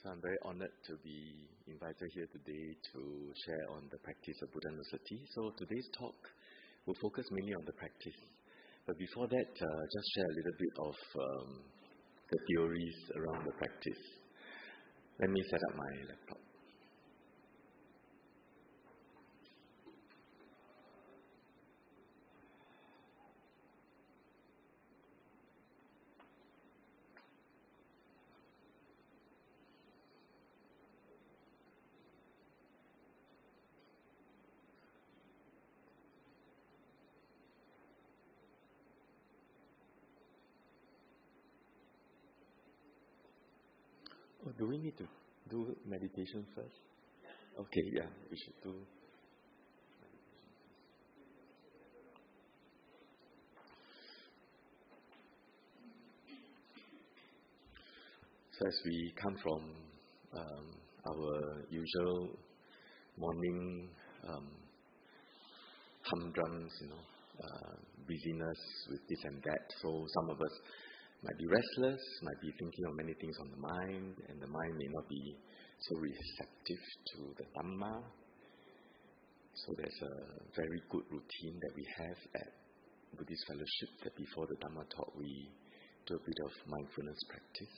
So I'm very honored to be invited here today to share on the practice of Buddhanussati. So today's talk will focus mainly on the practice. But before that, just share a little bit of the theories around the practice. Let me set up my laptop. Oh, do we need to do meditation first? Okay, yeah, we should do meditation first. So as we come from our usual morning humdrums, busyness with this and that, so some of us might be restless, might be thinking of many things on the mind, and the mind may not be so receptive to the Dhamma. So there's a very good routine that we have at Buddhist Fellowship, that before the Dhamma talk we do a bit of mindfulness practice.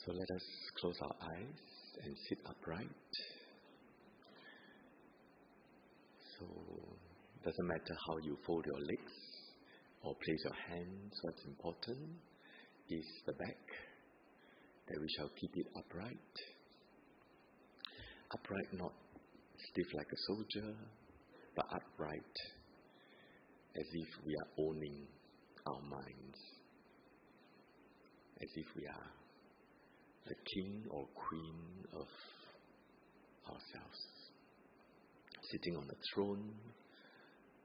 So let us close our eyes and sit upright. So it doesn't matter how you fold your legs or place your hands. What's important is the back, that we shall keep it upright. Upright, not stiff like a soldier, but upright as if we are owning our minds, as if we are the king or queen of ourselves, sitting on a throne,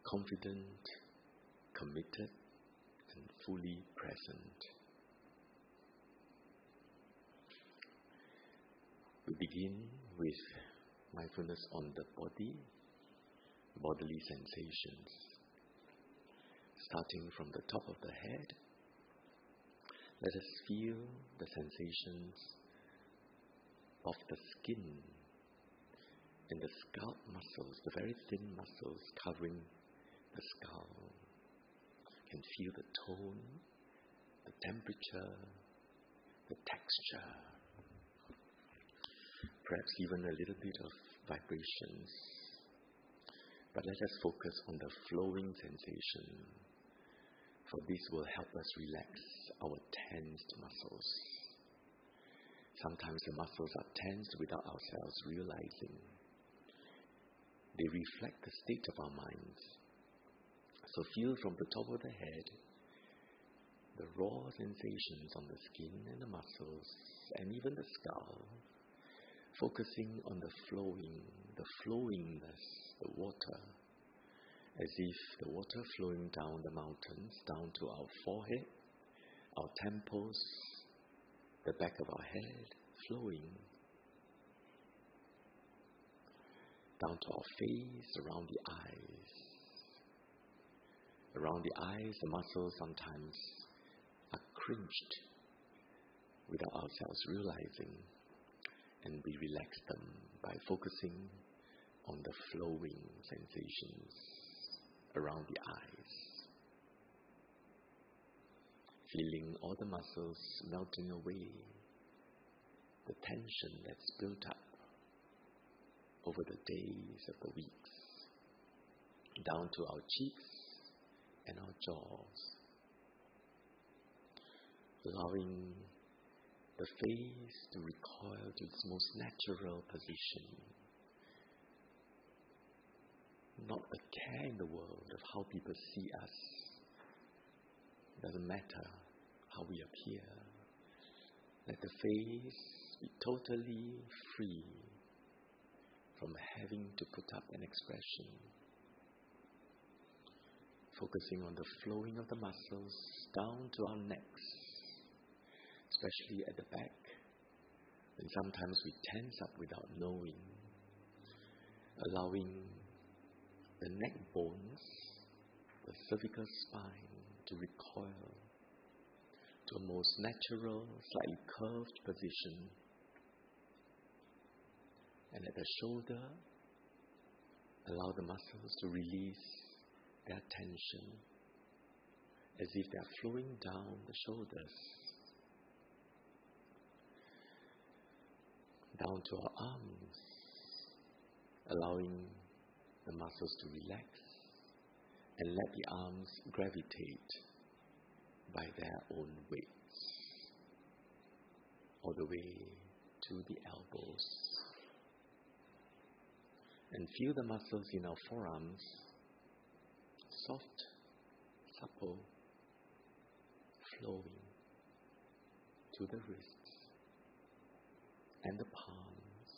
confident, committed, and fully present. We begin with mindfulness on the body, bodily sensations. Starting from the top of the head, let us feel the sensations of the skin and the scalp muscles, the very thin muscles covering the skull. You can feel the tone, the temperature, the texture, perhaps even a little bit of vibrations. But let us focus on the flowing sensation, for this will help us relax our tensed muscles. Sometimes the muscles are tensed without ourselves realizing. They reflect the state of our minds. So feel from the top of the head the raw sensations on the skin and the muscles and even the skull, focusing on the flowingness, the water, as if the water flowing down the mountains, down to our forehead, our temples, the back of our head, flowing down to our face, around the eyes. Around the eyes, the muscles sometimes are cringed without ourselves realizing, and we relax them by focusing on the flowing sensations around the eyes. Feeling all the muscles melting away, the tension that's built up over the days of the weeks, down to our cheeks and our jaws, allowing the face to recoil to its most natural position. Not a care in the world of how people see us. Doesn't matter how we appear. Let the face be totally free from having to put up an expression. Focusing on the flowing of the muscles down to our necks, especially at the back. And sometimes we tense up without knowing, allowing the neck bones, the cervical spine to recoil, to a most natural, slightly curved position. And at the shoulder, allow the muscles to release their tension as if they are flowing down the shoulders, down to our arms, allowing the muscles to relax and let the arms gravitate by their own weights all the way to the elbows. And feel the muscles in our forearms, soft, supple, flowing to the wrists and the palms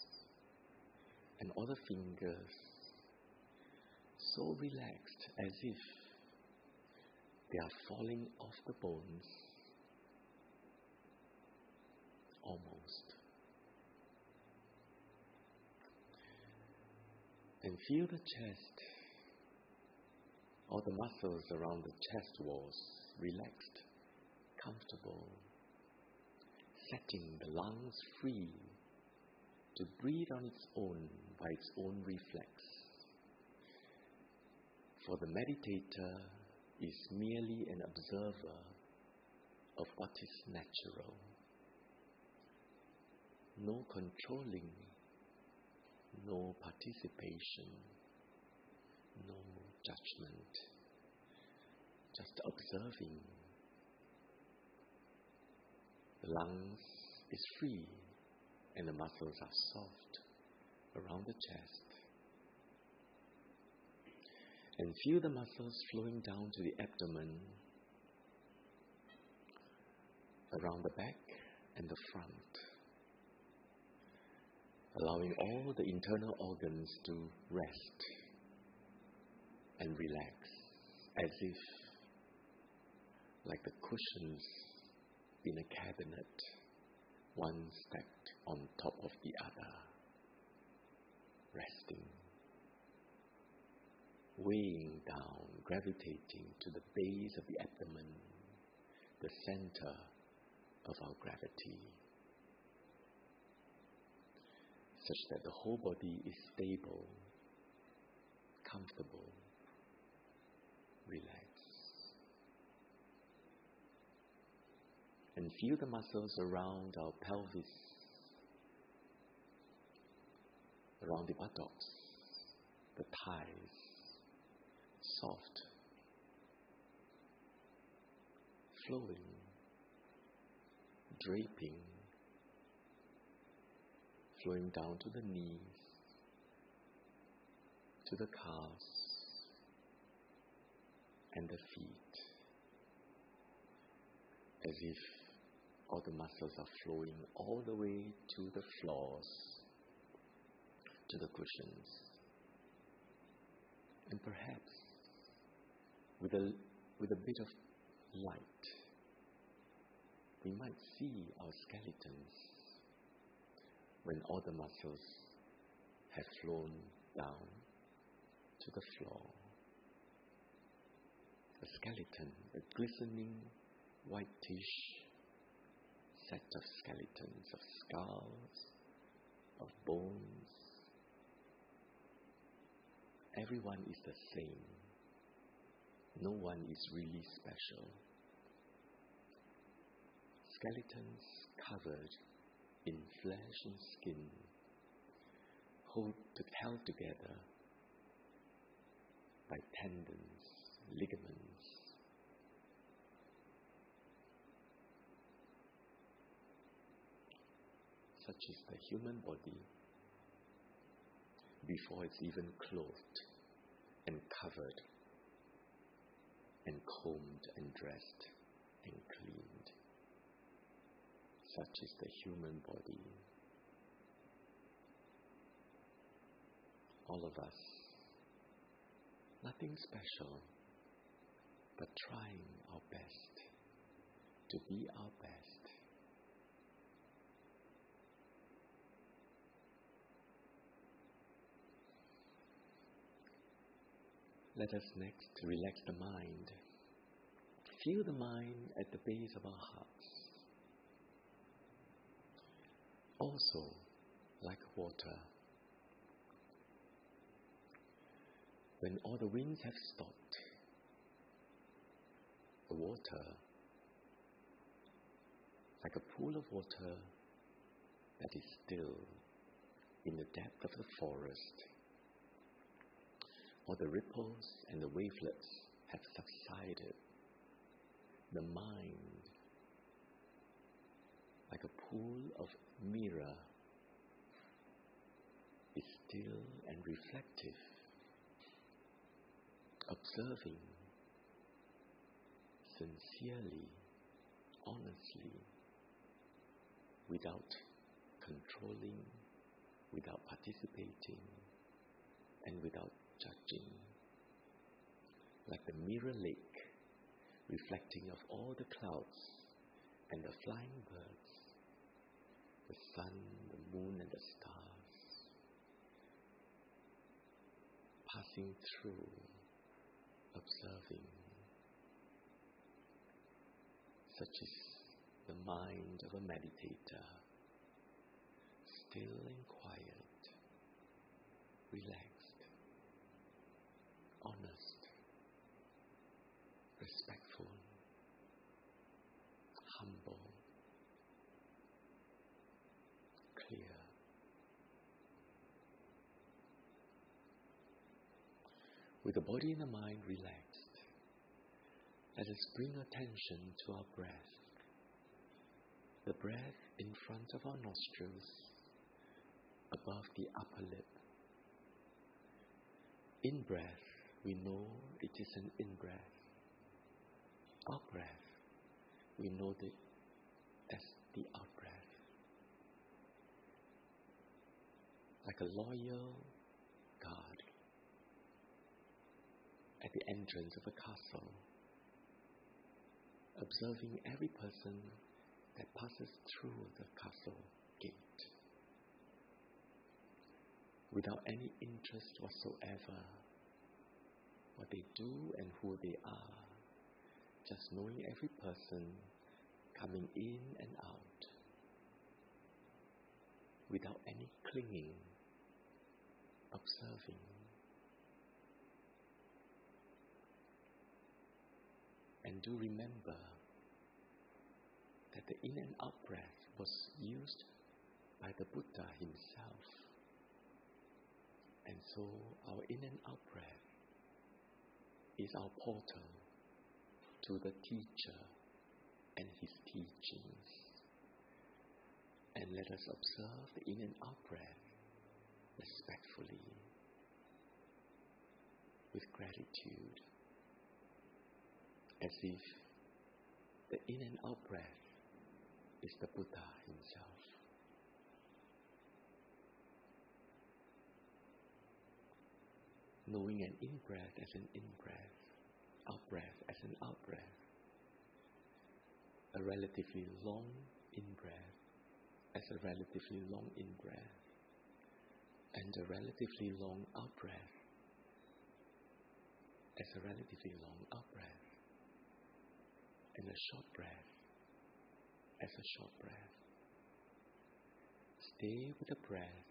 and all the fingers, so relaxed as if they are falling off the bones, almost. And feel the chest, all the muscles around the chest walls relaxed, comfortable, setting the lungs free to breathe on its own by its own reflex. For the meditator is merely an observer of what is natural. No controlling, no participation, no judgment, just observing. The lungs is free and the muscles are soft around the chest. And feel the muscles flowing down to the abdomen, around the back and the front, allowing all the internal organs to rest and relax as if like the cushions in a cabinet, one stacked on top of the other, resting, weighing down, gravitating to the base of the abdomen, the center of our gravity, such that the whole body is stable, comfortable, relaxed. And feel the muscles around our pelvis, around the buttocks, the thighs, soft, flowing, draping, flowing down to the knees, to the calves and the feet, as if all the muscles are flowing all the way to the floors, to the cushions. And perhaps with a bit of light, we might see our skeletons when all the muscles have flown down to the floor. A skeleton, a glistening whitish set of skeletons, of skulls, of bones. Everyone is the same. No one is really special. Skeletons covered in flesh and skin, held together by tendons, ligaments. Such is the human body before it's even clothed and covered and combed and dressed and cleaned. Such is the human body. All of us, nothing special, but trying our best to be our best. Let us next relax the mind. Feel the mind at the base of our hearts. Also, like water, when all the winds have stopped, the water, like a pool of water that is still in the depth of the forest, all the ripples and the wavelets have subsided. The mind, like a pool of mirror, is still and reflective, observing sincerely, honestly, without controlling, without participating, and without judging. Like the mirror lake, reflecting of all the clouds and the flying birds, the sun, the moon, and the stars, passing through, observing. Such is the mind of a meditator, still and quiet, relaxed, honest, respectful, humble, clear. With the body and the mind relaxed, let us bring attention to our breath. The breath in front of our nostrils, above the upper lip. In-breath, we know it is an in-breath. Out-breath, we know it as the out-breath. Like a loyal guard at the entrance of a castle, observing every person that passes through the castle gate, without any interest whatsoever, what they do and who they are, just knowing every person coming in and out, without any clinging, observing. And do remember that the in and out breath was used by the Buddha himself. And so our in and out breath is our portal to the teacher and his teachings. And let us observe the in and out breath respectfully, with gratitude, as if the in and out breath is the Buddha himself. Knowing an in-breath as an in-breath, out-breath as an out-breath, a relatively long in-breath as a relatively long in-breath, and a relatively long out-breath as a relatively long out-breath, and a short breath as a short breath. Stay with the breath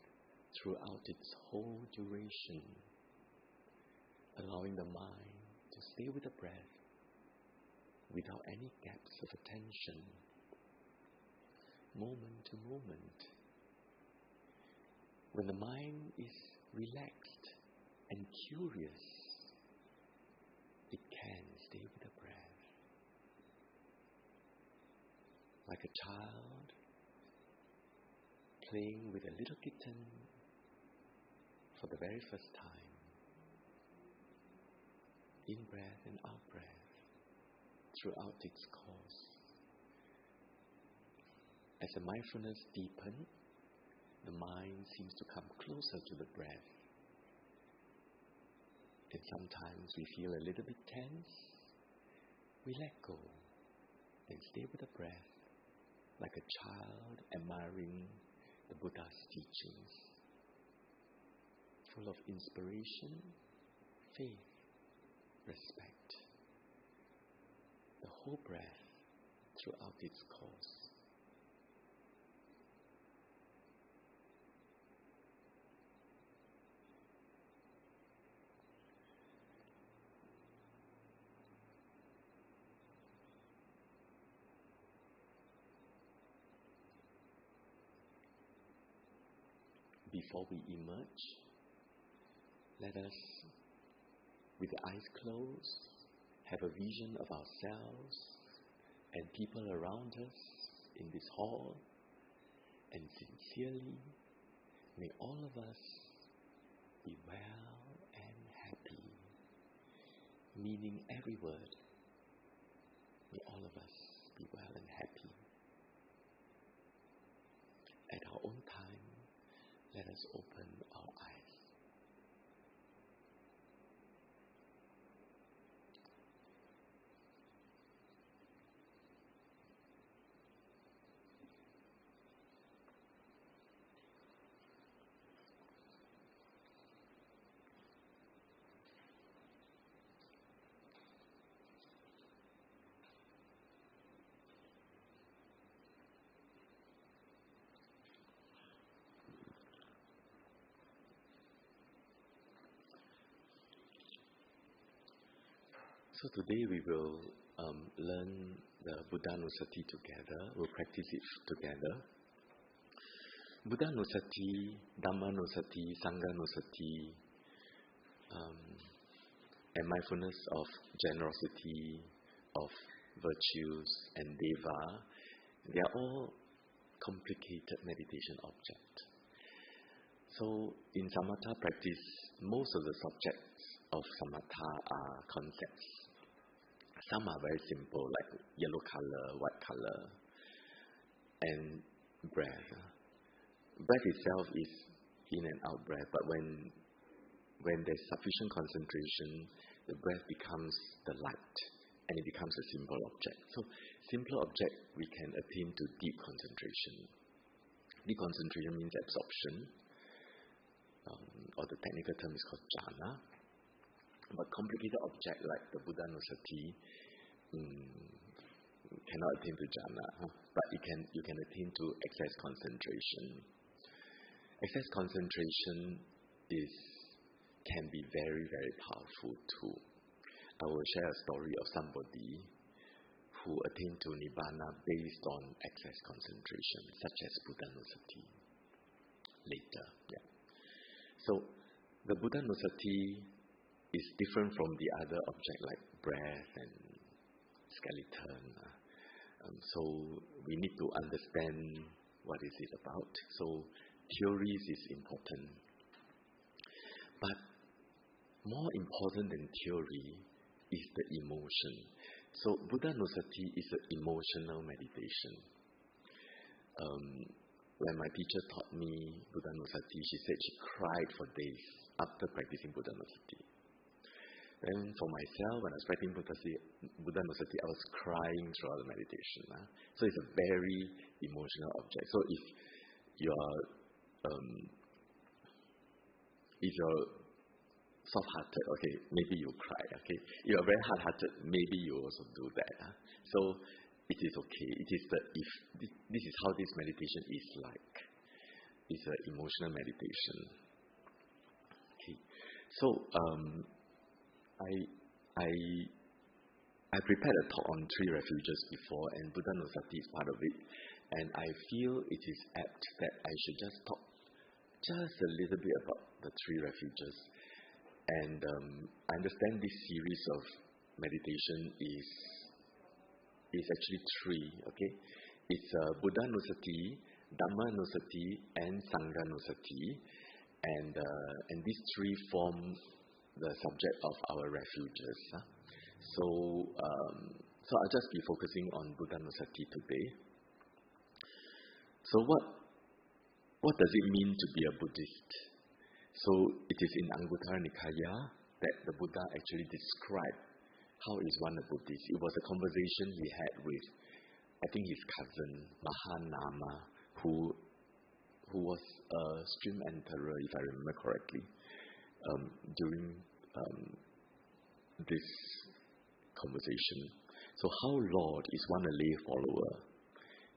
throughout its whole duration, allowing the mind to stay with the breath without any gaps of attention, moment to moment. When the mind is relaxed and curious, it can stay with the breath. Like a child playing with a little kitten for the very first time. In-breath and out-breath throughout its course. As the mindfulness deepens, the mind seems to come closer to the breath. And sometimes we feel a little bit tense. We let go and stay with the breath, like a child admiring the Buddha's teachings, full of inspiration, faith, respect. the whole breath throughout its course. Before we emerge, let us, with the eyes closed, have a vision of ourselves and people around us in this hall, and sincerely, may all of us be well and happy, meaning every word. May all of us be well and happy. At our own time, let us open our eyes. So today we will learn the Buddhanussati together. We'll practice it together. Buddhanussati, Dhammanussati, Sanghanussati, and mindfulness of generosity, of virtues, and deva, they are all complicated meditation objects. So in samatha practice, most of the subjects of samatha are concepts. Some are very simple, like yellow color, white color, and breath. Breath itself is in and out breath, but when there's sufficient concentration, the breath becomes the light, and it becomes a simple object. So, simple object, we can attain to deep concentration. Deep concentration means absorption, or the technical term is called jhana. But complicated object like the Buddhanussati cannot attain to jhana, but you can attain to excess concentration. Excess concentration can be very, very powerful too. I will share a story of somebody who attained to nibbana based on excess concentration, such as Buddhanussati. Later, yeah. So the Buddhanussati is different from the other object like breath and skeleton. So we need to understand what is it about. So theories is important. But more important than theory is the emotion. So Buddhanussati is an emotional meditation. When my teacher taught me Buddhanussati, she said she cried for days after practicing Buddhanussati. Then for myself, when I was practicing Buddhanussati, I was crying throughout the meditation. So it's a very emotional object. So if you're soft-hearted, okay, maybe you cry, okay. If you're very hard-hearted, maybe you also do that. So it is okay. This is how this meditation is like. It's an emotional meditation. Okay. So I prepared a talk on 3 refuges before, and Buddhanussati is part of it. And I feel it is apt that I should just talk just a little bit about the 3 refuges. And I understand this series of meditation is actually 3, okay? It's Buddhanussati, Dhammanussati, and Sanghanussati. And these 3 form the subject of our refuges. So I'll just be focusing on Buddhanussati today. So what does it mean to be a Buddhist? So it is in Anguttara Nikaya that the Buddha actually described how is one a Buddhist. It was a conversation he had with, I think, his cousin Mahanama, who was a stream enterer, if I remember correctly, during this conversation. So how, Lord, is one a lay follower?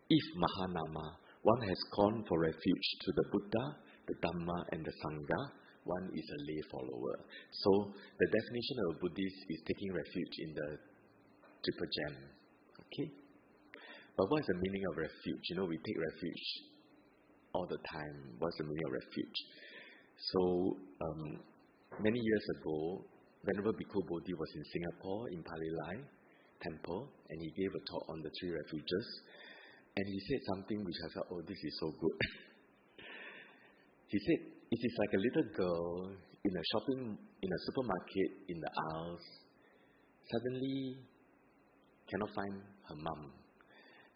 If Mahanama, one has gone for refuge to the Buddha, the Dhamma, and the Sangha, one is a lay follower. So the definition of a Buddhist is taking refuge in the Triple Gem. Okay? But what is the meaning of refuge? We take refuge all the time. What's the meaning of refuge? So, many years ago, Venerable Bhikkhu Bodhi was in Singapore, in Palelai Temple, and he gave a talk on the three refuges. And he said something which I thought, oh, this is so good. He said, it is like a little girl in a supermarket, in the aisles, suddenly cannot find her mum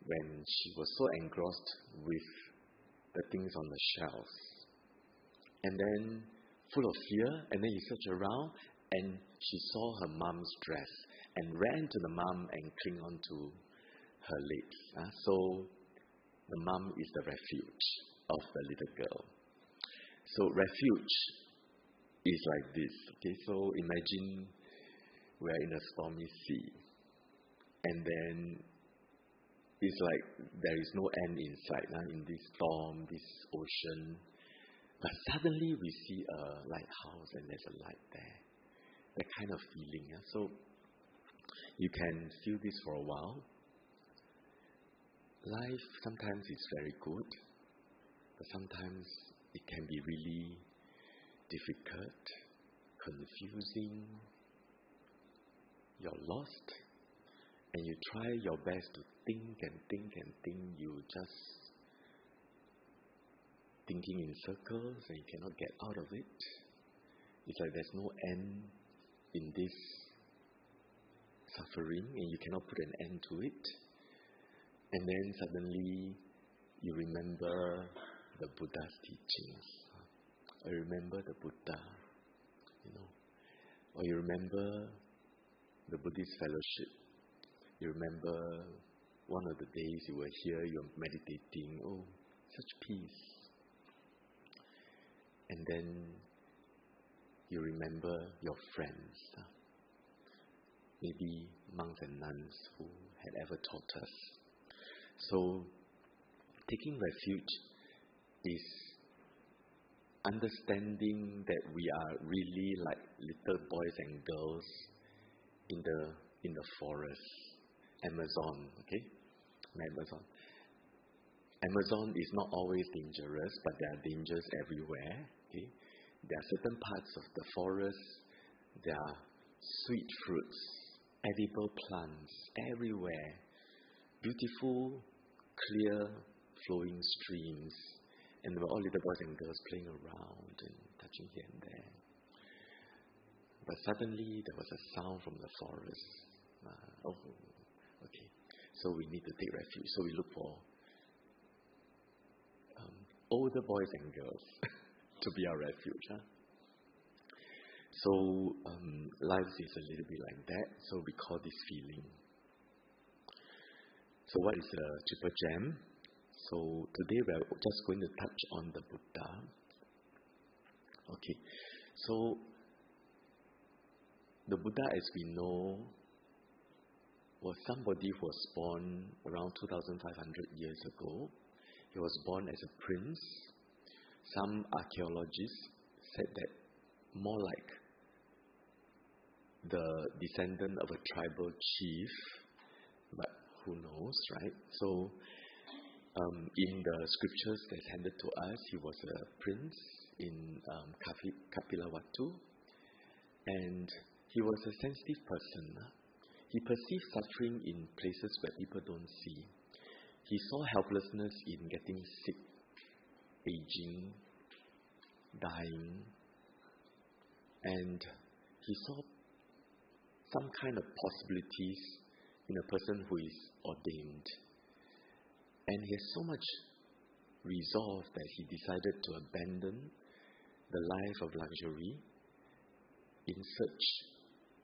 when she was so engrossed with the things on the shelves. And then, full of fear, and then he searched around, and she saw her mum's dress, and ran to the mum and clung onto her legs. So, the mum is the refuge of the little girl. So, refuge is like this. Okay, so imagine we're in a stormy sea, and then it's like there is no end in sight in this storm, this ocean. But suddenly we see a lighthouse and there's a light there. That kind of feeling. So you can feel this for a while. Life sometimes is very good, but sometimes it can be really difficult, confusing. You're lost, and you try your best to think and think and think. You just thinking in circles and you cannot get out of it. It's like there's no end in this suffering and you cannot put an end to it. And then suddenly you remember the Buddha's teachings. I remember the Buddha, or you remember the Buddhist fellowship. You remember one of the days you were here, you were meditating. Oh, such peace. And then you remember your friends, maybe monks and nuns who had ever taught us. So, taking refuge is understanding that we are really like little boys and girls in the forest, Amazon. Okay, Amazon is not always dangerous, but there are dangers everywhere. Okay, there are certain parts of the forest. There are sweet fruits, edible plants everywhere. Beautiful, clear, flowing streams, and there were all little boys and girls playing around and touching here and there. But suddenly there was a sound from the forest. Okay. So we need to take refuge. So we look for older boys and girls to be our refuge. So life is a little bit like that. So we call this feeling. So what is the Triple Gem? So today we are just going to touch on the Buddha. Okay. So the Buddha, as we know, was somebody who was born around 2,500 years ago. He was born as a prince. Some archaeologists said that more like the descendant of a tribal chief, but who knows, right? So, in the scriptures that's handed to us, he was a prince in Kapila, and he was a sensitive person. He perceived suffering in places where people don't see. He saw helplessness in getting sick, aging, dying, and he saw some kind of possibilities in a person who is ordained. And he has so much resolve that he decided to abandon the life of luxury in search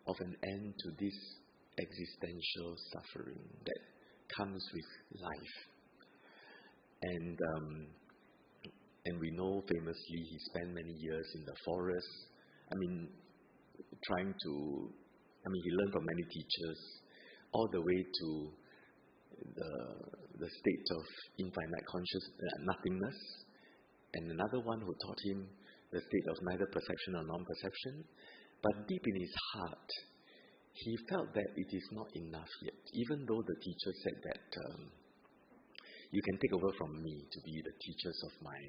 of an end to this existential suffering that comes with life. And we know famously he spent many years in the forest. He learned from many teachers, all the way to the state of infinite conscious nothingness, and another one who taught him the state of neither perception or non-perception. But deep in his heart, he felt that it is not enough yet, even though the teacher said that you can take over from me to be the teachers of my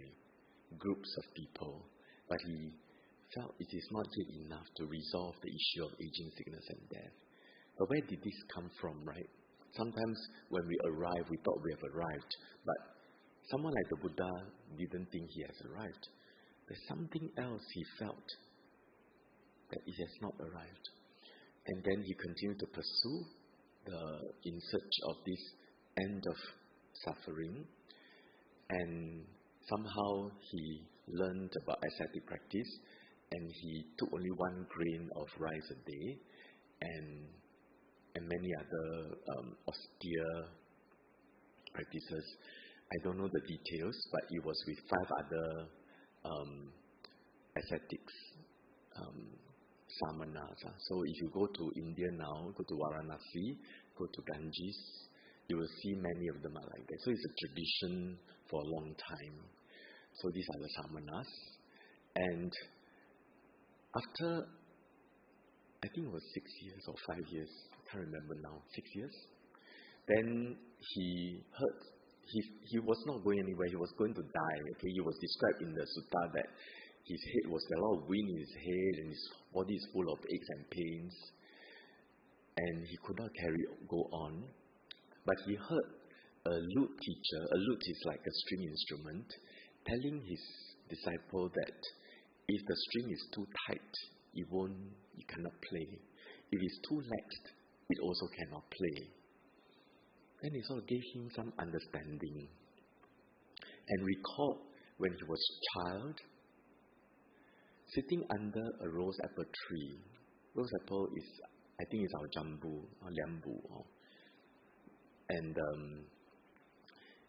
groups of people. But he felt it is not yet enough to resolve the issue of aging, sickness, and death. But where did this come from, right? Sometimes when we arrive, we thought we have arrived, but someone like the Buddha didn't think he has arrived. There's something else he felt, that it has not arrived. And then he continued to pursue in search of this end of suffering, and somehow he learned about ascetic practice, and he took only 1 grain of rice a day, and many other austere practices. I don't know the details, but it was with 5 other ascetics, samanas. So if you go to India now, go to Varanasi, go to Ganges, you will see many of them are like that. So it's a tradition for a long time. So these are the samanas. And after, I think it was 6 years or 5 years, I can't remember now, 6 years, then he heard, he was not going anywhere, he was going to die. Okay, he was described in the sutta that his head was, a lot of wind in his head, and his body is full of aches and pains, and he could not go on. But he heard a lute teacher, a lute is like a string instrument, telling his disciple that if the string is too tight, you cannot play. If it's too laxed, it also cannot play. Then it sort of gave him some understanding, and recalled when he was a child, sitting under a rose apple tree. Rose apple is, I think it's our jambu or liambu. And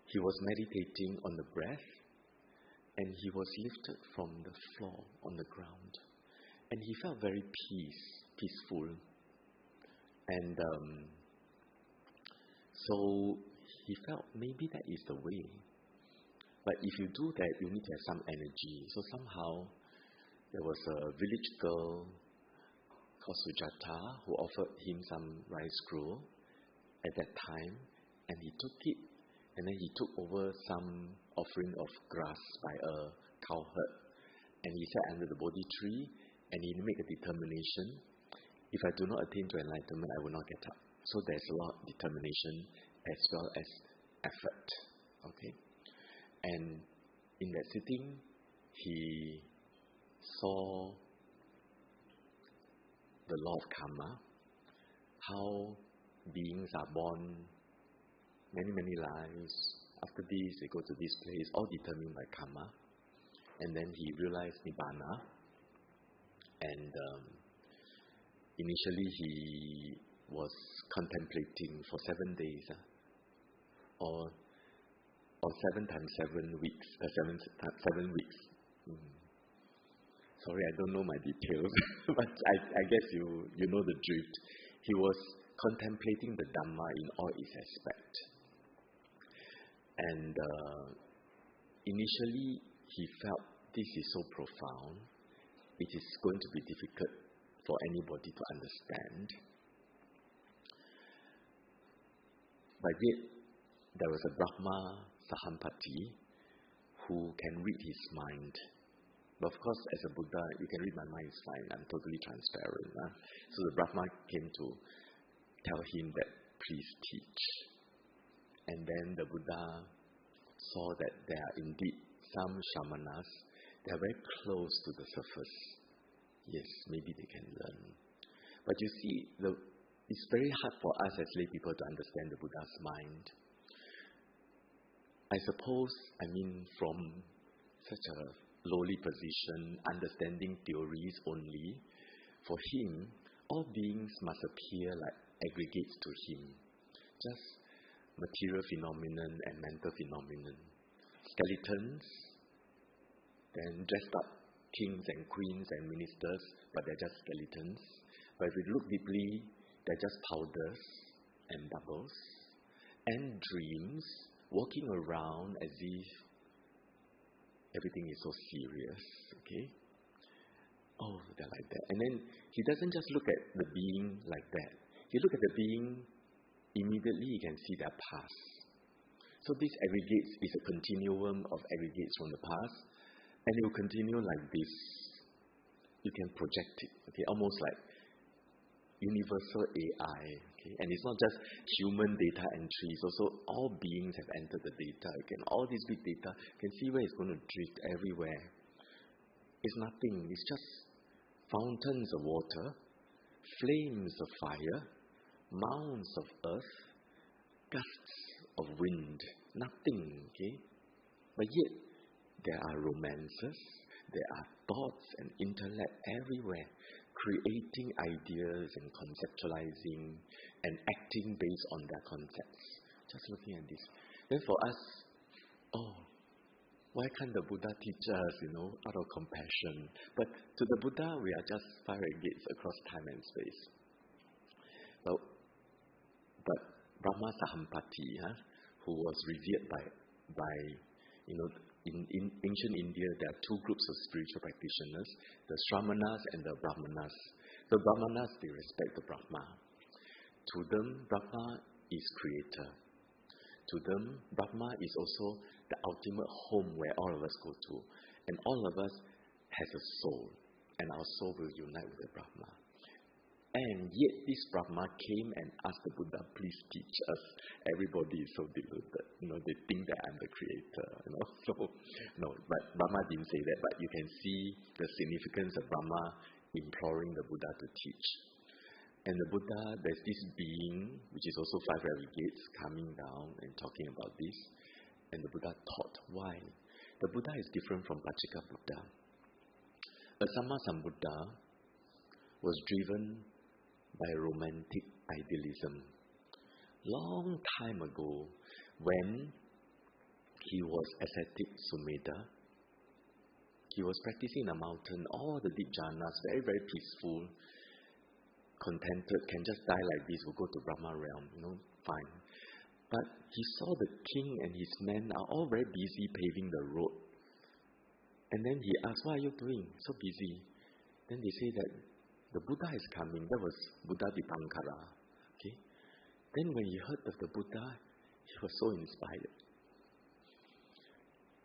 he was meditating on the breath, and he was lifted from the floor on the ground, and he felt very peaceful. And so he felt maybe that is the way. But if you do that, you need to have some energy. So somehow there was a village girl called Sujata who offered him some rice gruel at that time, and he took it, and then he took over some offering of grass by a cow herd, and he sat under the Bodhi tree, and he made a determination: if I do not attain to enlightenment, I will not get up. So there's a lot of determination as well as effort. Okay, and in that sitting, he saw the law of karma, how beings are born many lives. After this, they go to this place, all determined by karma. And then he realized Nibbana. And initially he was contemplating for 7 days, or 7 times 7 weeks, 7 weeks. Sorry, I don't know my details, but I guess you know the drift. He was contemplating the Dhamma in all its aspects. And initially he felt this is so profound, it is going to be difficult for anybody to understand. But yet, there was a Brahma Sahampati who can read his mind. But of course, as a Buddha, you can read my mind, is fine, I'm totally transparent. So the Brahma came to tell him that, please teach. And then the Buddha saw that there are indeed some shamanas, they are very close to the surface. Yes, maybe they can learn. But you see, it's very hard for us as lay people to understand the Buddha's mind. I suppose, from such a lowly position, understanding theories only, for him, all beings must appear like aggregates to him. Just material phenomenon and mental phenomenon. Skeletons, then dressed up kings and queens and ministers, but they're just skeletons. But if we look deeply, they're just powders and bubbles and dreams, walking around as if everything is so serious, okay? Oh, they're like that. And then he doesn't just look at the being like that. He look at the being, immediately he can see their past. So this aggregates is a continuum of aggregates from the past, and it will continue like this. You can project it, okay, almost like universal AI, okay, and it's not just human data entry, it's also all beings have entered the data, okay, and all these big data, you can see where it's going to drift everywhere. It's nothing, it's just fountains of water, flames of fire, mounds of earth, gusts of wind, nothing, okay, but yet there are romances, there are thoughts and intellect everywhere, creating ideas and conceptualizing and acting based on their concepts. Just looking at this. Then for us, why can't the Buddha teach us, out of compassion? But to the Buddha, we are just fire gates across time and space. But Brahma Sahampati, who was revered by in ancient India, there are two groups of spiritual practitioners, the Shramanas and the Brahmanas. The Brahmanas, they respect the Brahma. To them, Brahma is creator. To them, Brahma is also the ultimate home where all of us go to. And all of us has a soul, and our soul will unite with the Brahma. And yet this Brahma came and asked the Buddha, please teach us. Everybody is so deluded. They think that I'm the creator. So, no, but Brahma didn't say that. But you can see the significance of Brahma imploring the Buddha to teach. And the Buddha, there's this being, which is also five aggregates, coming down and talking about this. And the Buddha taught why. The Buddha is different from Pachika Buddha. A Samma Sambuddha was driven by romantic idealism. Long time ago, when he was ascetic Sumedha, he was practicing in a mountain, all the deep jhanas, very, very peaceful, contented, can just die like this, will go to Brahma realm, fine. But he saw the king and his men are all very busy paving the road. And then he asked, what are you doing? So busy. Then they say that the Buddha is coming. That was Buddha Dipankara. Okay? Then when he heard of the Buddha, he was so inspired.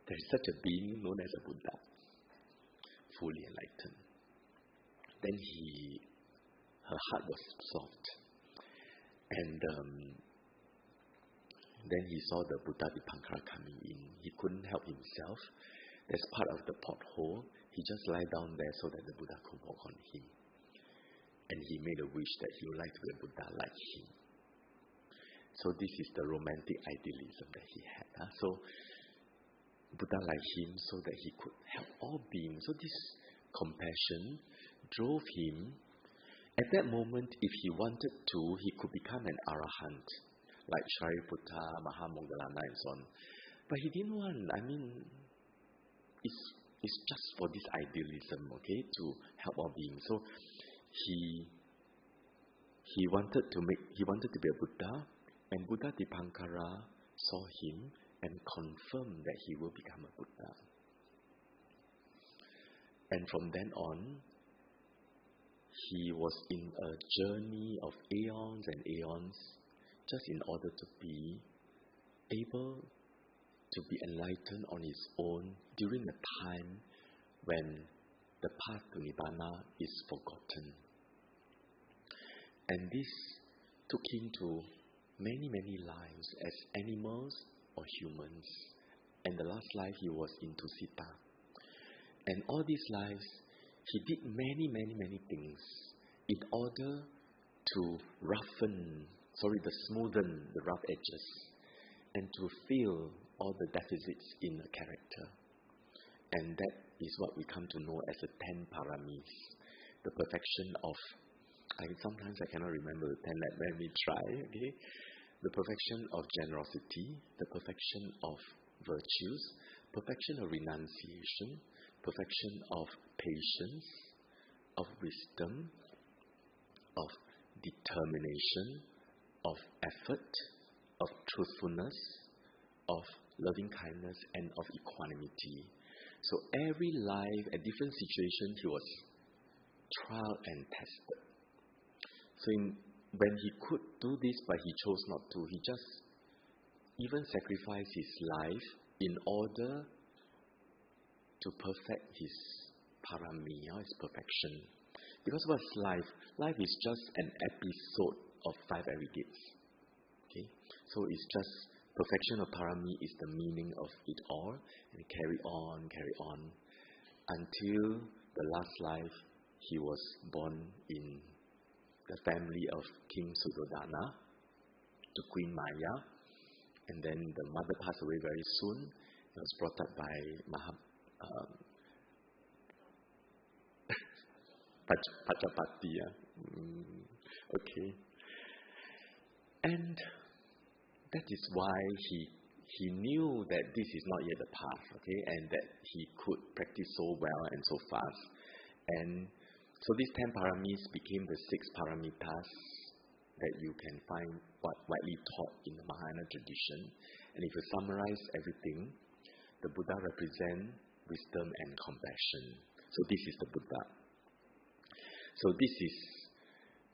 There is such a being known as a Buddha, fully enlightened. Then her heart was soft. And then he saw the Buddha Dipankara coming in. He couldn't help himself. As part of the pothole, he just lie down there so that the Buddha could walk on him. And he made a wish that he would like to be a Buddha like him. So this is the romantic idealism that he had. So Buddha like him so that he could help all beings. So this compassion drove him. At that moment, if he wanted to, he could become an arahant, like Shariputra, Mahamoggallana and so on. But he didn't want. It's just for this idealism, okay, to help all beings. So he wanted to be a Buddha, and Buddha Dipankara saw him and confirmed that he will become a Buddha. And from then on, he was in a journey of aeons and aeons, just in order to be able to be enlightened on his own during the time when the path to Nibbana is forgotten. And this took him to many, many lives as animals or humans. And the last life he was into Sita. And all these lives, he did many, many, many things in order to smoothen the rough edges and to fill all the deficits in the character. And that is what we come to know as the 10 paramis, the perfection of, sometimes I cannot remember the 10, let me try, okay? The perfection of generosity, the perfection of virtues, perfection of renunciation, perfection of patience, of wisdom, of determination, of effort, of truthfulness, of loving kindness, and of equanimity. So every life, at different situations, he was trial and tested. So when he could do this, but he chose not to, he just even sacrificed his life in order to perfect his parami, his perfection. Because what's life? Life is just an episode of 5 aggregates. Okay? So it's just perfection of parami is the meaning of it all, and carry on, until the last life he was born in the family of King Suddhodana to Queen Maya, and then the mother passed away very soon. He was brought up by Pachapati. Okay. And that is why he knew that this is not yet the path, okay, and that he could practice so well and so fast. And so these 10 paramis became the 6 paramitas that you can find widely taught in the Mahayana tradition. And if you summarize everything, the Buddha represents wisdom and compassion. So this is the Buddha. So this is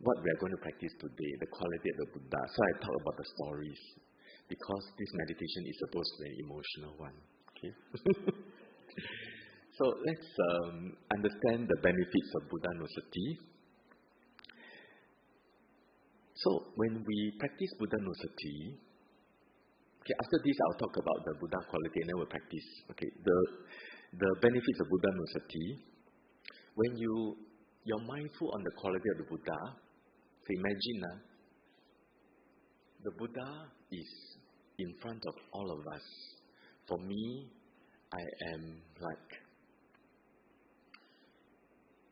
what we are going to practice today, the quality of the Buddha. So I talk about the stories, because this meditation is supposed to be an emotional one. Okay? So let's understand the benefits of Buddhanussati. So when we practice Buddhanussati, okay, after this I'll talk about the Buddha quality and then we'll practice. Okay, the benefits of Buddhanussati. When you're mindful on the quality of the Buddha, so imagine the Buddha is in front of all of us. For me, I am like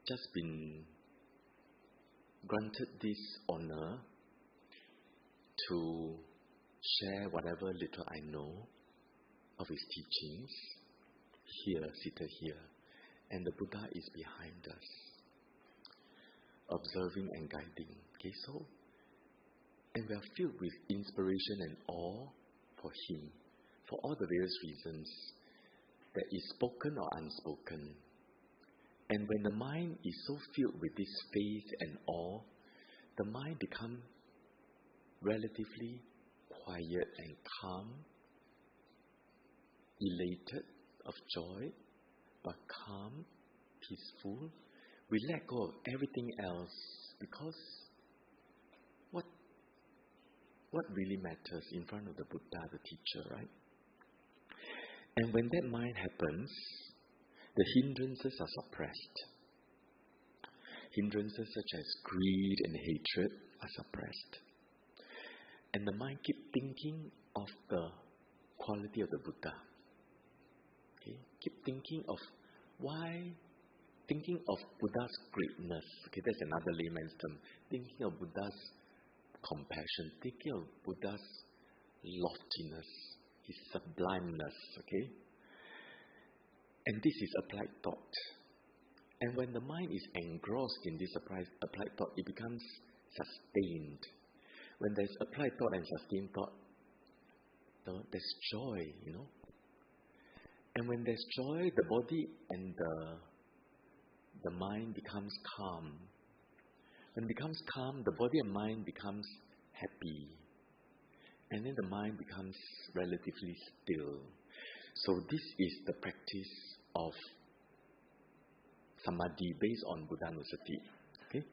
just been granted this honor to share whatever little I know of his teachings here, seated here. And the Buddha is behind us, observing and guiding. Okay, so, and we are filled with inspiration and awe for him, for all the various reasons that is spoken or unspoken. And when the mind is so filled with this faith and awe, the mind becomes relatively quiet and calm, elated of joy, but calm, peaceful. We let go of everything else, because what really matters in front of the Buddha, the teacher, right? And when that mind happens, the hindrances are suppressed. Hindrances such as greed and hatred are suppressed. And the mind keeps thinking of the quality of the Buddha. Okay? Keep thinking of thinking of Buddha's greatness. Okay, that's another layman's term. Thinking of Buddha's compassion, thinking of Buddha's loftiness, his sublimeness. Okay? And this is applied thought. And when the mind is engrossed in this applied thought, it becomes sustained. When there's applied thought and sustained thought, there's joy, you know. And when there's joy, the body and the mind becomes calm. When it becomes calm, the body and mind becomes happy. And then the mind becomes relatively still. So this is the practice of samadhi based on Buddhanussati. Okay?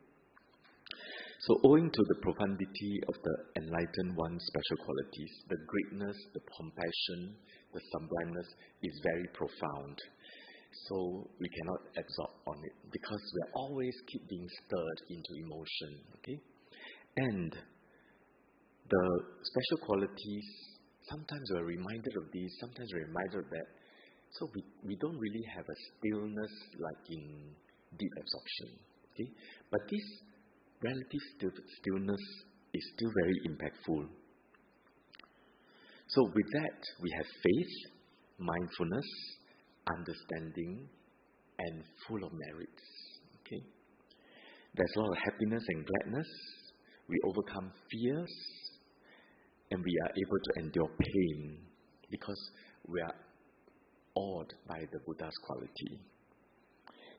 So owing to the profundity of the enlightened one's special qualities, the greatness, the compassion, the sublimeness is very profound. So we cannot absorb on it, because we always keep being stirred into emotion. Okay? And the special qualities, sometimes we're reminded of this, sometimes we're reminded of that. So we don't really have a stillness like in deep absorption. Okay? But this relative stillness is still very impactful. So with that, we have faith, mindfulness, understanding, and full of merits. Okay? There's a lot of happiness and gladness. We overcome fears, And we are able to endure pain because we are awed by the Buddha's quality.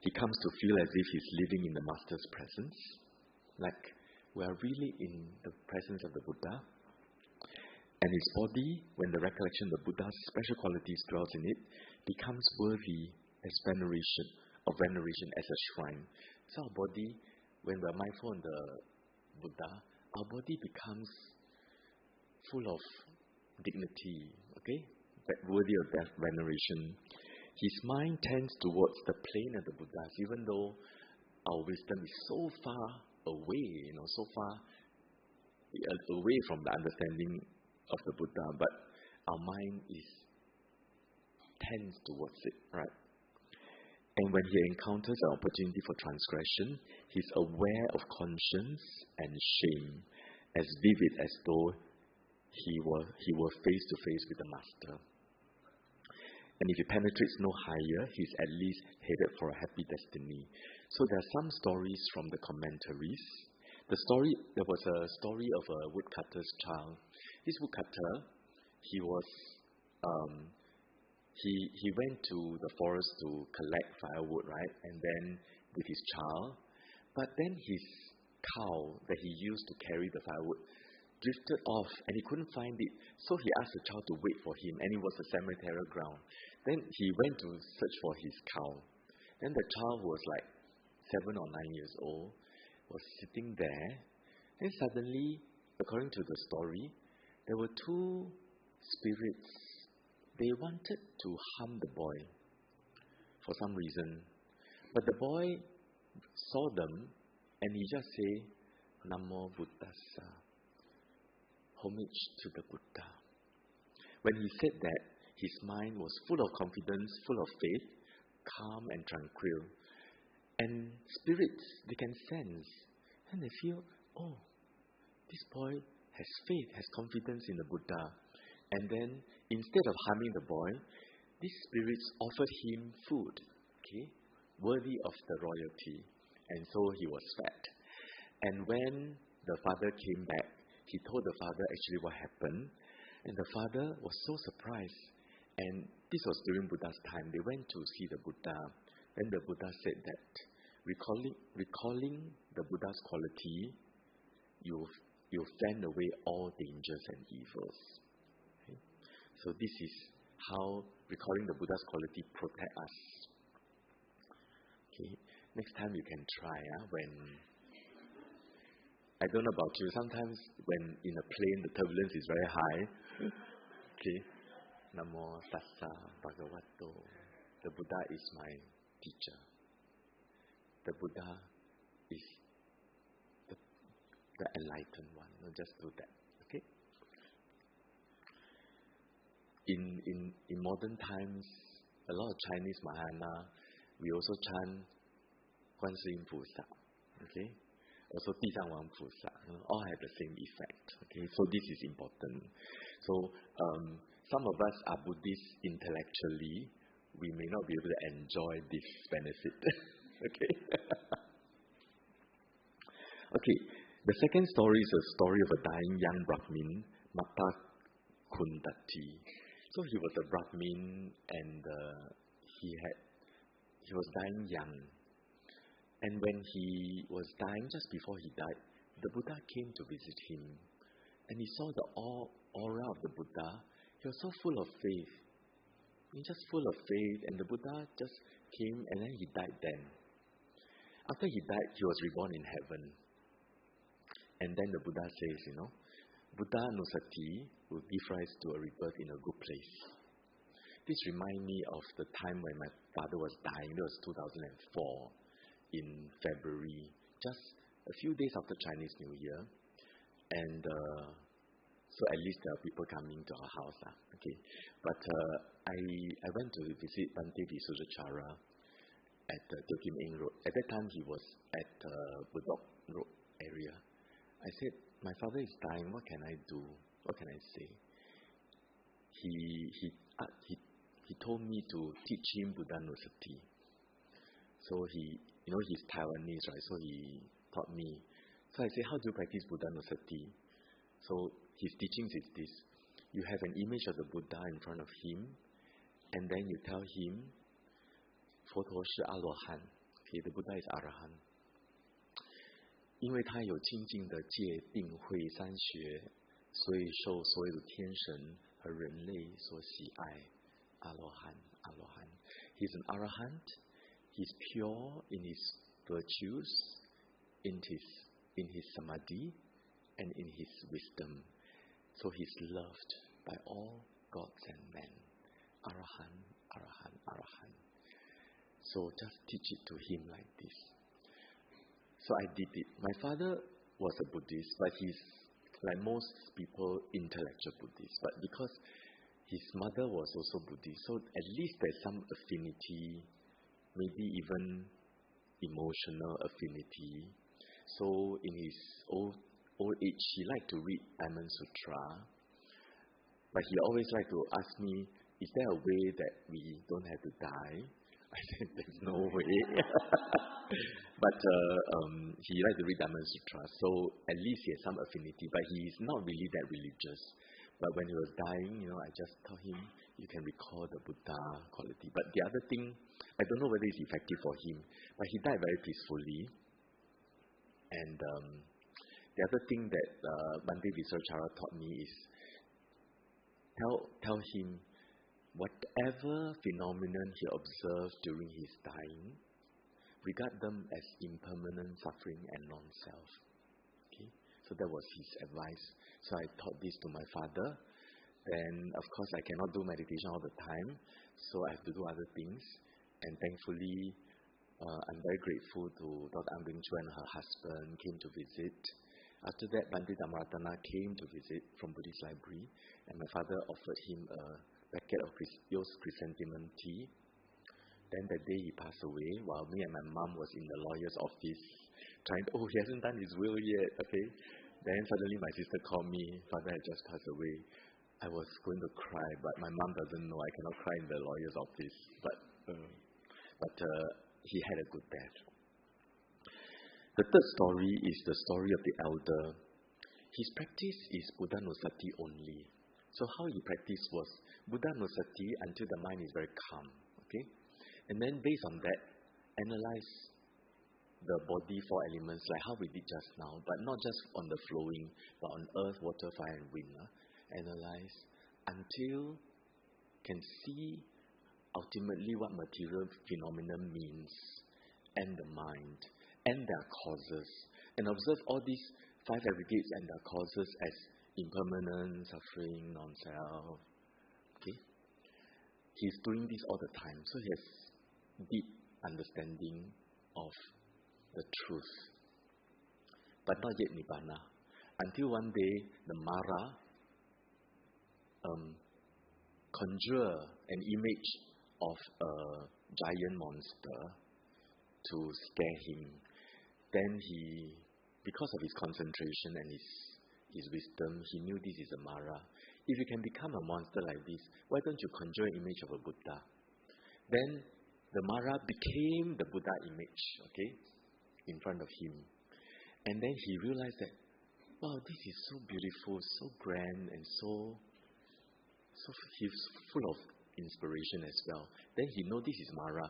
He comes to feel as if he's living in the Master's presence, like we are really in the presence of the Buddha. And his body, when the recollection of the Buddha's special qualities dwells in it, becomes worthy as veneration as a shrine. So our body, when we are mindful on the Buddha, our body becomes full of dignity, okay? Worthy of that veneration. His mind tends towards the plane of the Buddhas, even though our wisdom is so far away, so far away from the understanding of the Buddha, but our mind tends towards it, right? And when he encounters an opportunity for transgression, he's aware of conscience and shame, as vivid as though he were face to face with the Master. And if he penetrates no higher, he's at least headed for a happy destiny. So there are some stories from the commentaries. There was a story of a woodcutter's child. This woodcutter, he went to the forest to collect firewood, right? And then with his child. But then his cow that he used to carry the firewood drifted off and he couldn't find it. So he asked the child to wait for him, and it was a cemetery ground. Then he went to search for his cow. Then the child was like 7 or 9 years old, was sitting there. Then suddenly, according to the story, there were two spirits. They wanted to harm the boy for some reason. But the boy saw them and he just said, Namo Buddhassa, homage to the Buddha. When he said that, his mind was full of confidence, full of faith, calm and tranquil. And spirits, they can sense, and they feel, oh, this boy has faith, has confidence in the Buddha. And then, instead of harming the boy, these spirits offered him food, okay, worthy of the royalty. And so he was fed. And when the father came back, he told the father actually what happened. And the father was so surprised. And this was during Buddha's time. They went to see the Buddha. Then the Buddha said that, recalling the Buddha's quality, you fend away all dangers and evils. Okay? So this is how recalling the Buddha's quality protect us. Okay? Next time you can try. When I don't know about you, sometimes when in a plane the turbulence is very high. Okay. Namo Tassa Bhagavato. The Buddha is my teacher. The Buddha is the enlightened one. Just do that. Okay? In modern times, a lot of Chinese Mahayana, we also chant Guanyin Pusa. Okay? Also Dizangwang Pusa. All have the same effect. Okay? So this is important. So some of us are Buddhists intellectually. We may not be able to enjoy this benefit. Okay? Okay. The second story is a story of a dying young Brahmin, Mata Kundati. So he was a Brahmin and he was dying young. And when he was dying, just before he died, the Buddha came to visit him. And he saw the aura of the Buddha. He was so full of faith. He just full of faith, and the Buddha just came and then he died then. After he died, he was reborn in heaven. And then the Buddha says, Buddhanussati will give rise to a rebirth in a good place. This reminds me of the time when my father was dying. It was 2004 in February, just a few days after Chinese New Year. And so at least there are people coming to our house. Okay. But I went to visit Bante Visuddhacharya at the King Road. At that time he was at the Budok Road area. I said, my father is dying, what can I do? What can I say? He told me to teach him Buddhanussati. So he's Taiwanese, right? So he taught me. So I said, how do you practice Buddhanussati? So his teachings is this. You have an image of the Buddha in front of him, and then you tell him, 佛陀是阿罗汉. Okay, the Buddha is Arahant. 因为他有清净的戒定慧三学，所以受所有的天神和人类所喜爱。阿罗汉，阿罗汉。He's an Arahant. He's pure in his virtues, in his samadhi, and in his wisdom. So he's loved by all gods and men. Arahant, Arahant, Arahant. So just teach it to him like this. So I did it. My father was a Buddhist, but he's, like most people, intellectual Buddhist. But because his mother was also Buddhist, so at least there's some affinity, maybe even emotional affinity. So in his old age, he liked to read Diamond Sutra. But he always liked to ask me, is there a way that we don't have to die? I said, there's no way. But he liked to read Diamond Sutra, so at least he has some affinity. But he is not really that religious. But when he was dying, I just told him, you can recall the Buddha quality. But the other thing, I don't know whether it's effective for him, but he died very peacefully. And the other thing that Bhante Visarchara taught me is, tell him whatever phenomenon he observed during his dying, regard them as impermanent suffering and non-self. Okay? So that was his advice. So I taught this to my father. Then, of course, I cannot do meditation all the time, so I have to do other things. And thankfully, I'm very grateful to Dr. Ng Wai Chong and her husband came to visit. After that, Bhante Dhammaratana came to visit from Buddhist library, and my father offered him a packet of 𝐿's chrysanthemum tea. Then that day he passed away, while me and my mom was in the lawyer's office, trying to, he hasn't done his will yet, okay? Then suddenly my sister called me, father had just passed away. I was going to cry, but my mom doesn't know I cannot cry in the lawyer's office. But he had a good death. The third story is the story of the elder. His practice is Buddhanussati only. So how he practiced was Buddhanussati until the mind is very calm. Okay? And then based on that, analyze the body four elements like how we did just now, but not just on the flowing, but on earth, water, fire and wind. Analyze until can see ultimately what material phenomenon means, and the mind, and their causes, and observe all these five aggregates and their causes as impermanent, suffering, non-self. Okay? He's doing this all the time, so he has deep understanding of the truth, but not yet Nibbana. Until one day, the Mara conjure an image of a giant monster to scare him. Then he, because of his concentration and his wisdom, he knew this is a Mara. If you can become a monster like this, why don't you conjure an image of a Buddha? Then the Mara became the Buddha image, okay, in front of him. And then he realized that, wow, this is so beautiful, so grand, and so he's full of inspiration as well. Then he know this is Mara.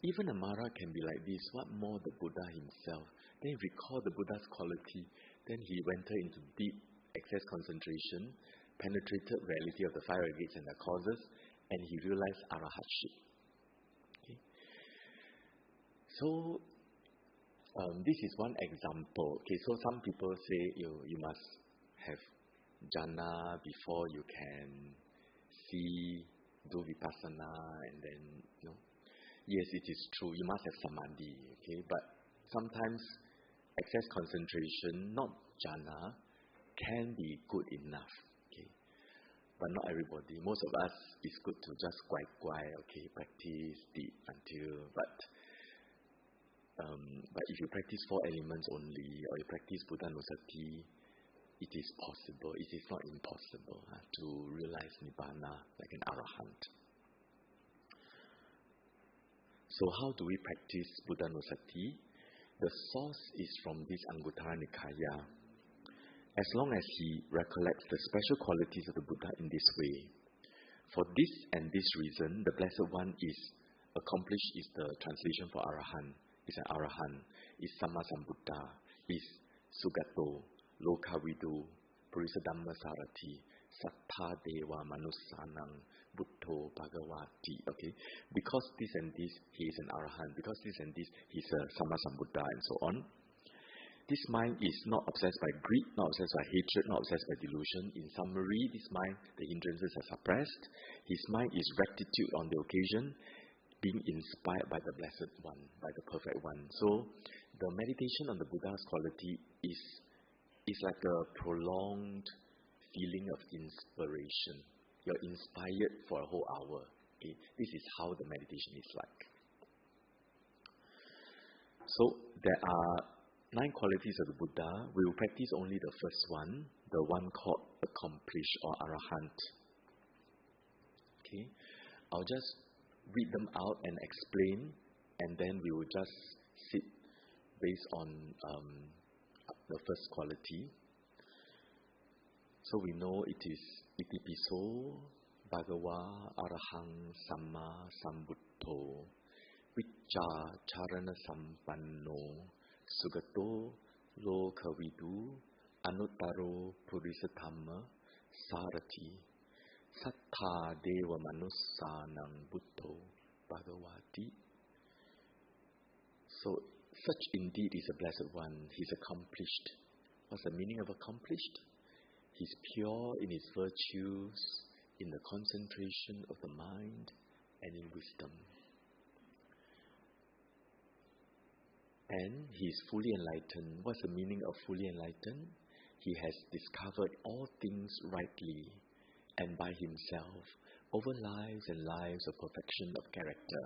Even a Mara can be like this. What more the Buddha himself? Then he recalled the Buddha's quality. Then he went into deep excess concentration, penetrated reality of the five aggregates and the causes, and he realized arahatship. Okay? So this is one example. Okay, so some people say you must have jhana before you can do vipassana, and then yes, it is true, you must have samadhi, okay, but sometimes excess concentration, not jhana, can be good enough, okay, but not everybody. Most of us, it's good to just guai, okay, practice deep until, but if you practice four elements only, or you practice Buddhanussati, it is possible, it is not impossible to realize Nibbana like an Arahant. So how do we practice Buddhanussati? The source is from this Anguttara Nikaya. as long as he recollects the special qualities of the Buddha in this way. For this and this reason, the Blessed One is accomplished, is the translation for Arahant, is an Arahant, is Sammasambuddha, is Sugato, Lokavidu, Purisa Dhamma Sarati, Sattha Deva Manussanang, Buddho Bhagavati. Okay? Because this and this, he is an Arahant. Because this and this, he is a Sammasambuddha, and so on. This mind is not obsessed by greed, not obsessed by hatred, not obsessed by delusion. In summary, this mind, the hindrances are suppressed. His mind is rectitude on the occasion, being inspired by the Blessed One, by the Perfect One. So, the meditation on the Buddha's quality is like a prolonged feeling of inspiration. You're inspired for a whole hour. Okay? This is how the meditation is like. So, there are 9 qualities of the Buddha. We will practice only the first one, the one called accomplished or Arahant. Okay? I'll just read them out and explain, and then we will just sit based on the first quality. So we know it is Itipiso Bhagava Arahang Samma Sambuddho Vicca Charana Sampanno Sugato Lokavidu Anuttaro Purisa Dhamma Sarati Sattha Deva Manussanang Buddho Bhagavati. So, such indeed is a Blessed One. He is accomplished. What's the meaning of accomplished? He is pure in his virtues, in the concentration of the mind, and in wisdom. And he is fully enlightened. What's the meaning of fully enlightened? He has discovered all things rightly and by himself, over lives and lives of perfection of character.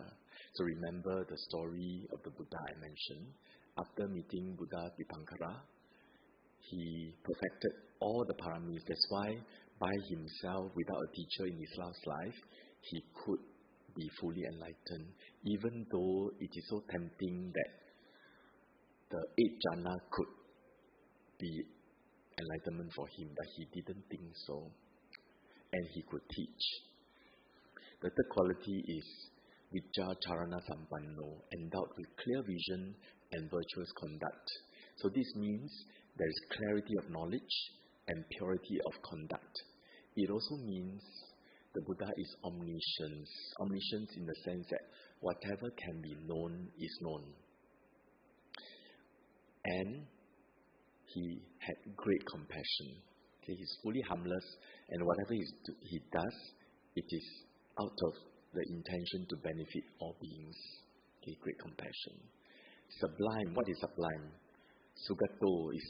So remember the story of the Buddha I mentioned. After meeting Buddha Dipankara, he perfected all the paramis. That's why by himself, without a teacher in his last life, he could be fully enlightened, even though it is so tempting that the 8 jhana could be enlightenment for him, but he didn't think so. And he could teach. The third quality is Vicca Charana Sampanno, endowed with clear vision and virtuous conduct. So this means there is clarity of knowledge and purity of conduct. It also means the Buddha is omniscience. Omniscience in the sense that whatever can be known is known. And he had great compassion. Okay, he's fully harmless, and whatever he does, it is out of the intention to benefit all beings. Okay, great compassion. Sublime, what is sublime? Sugato is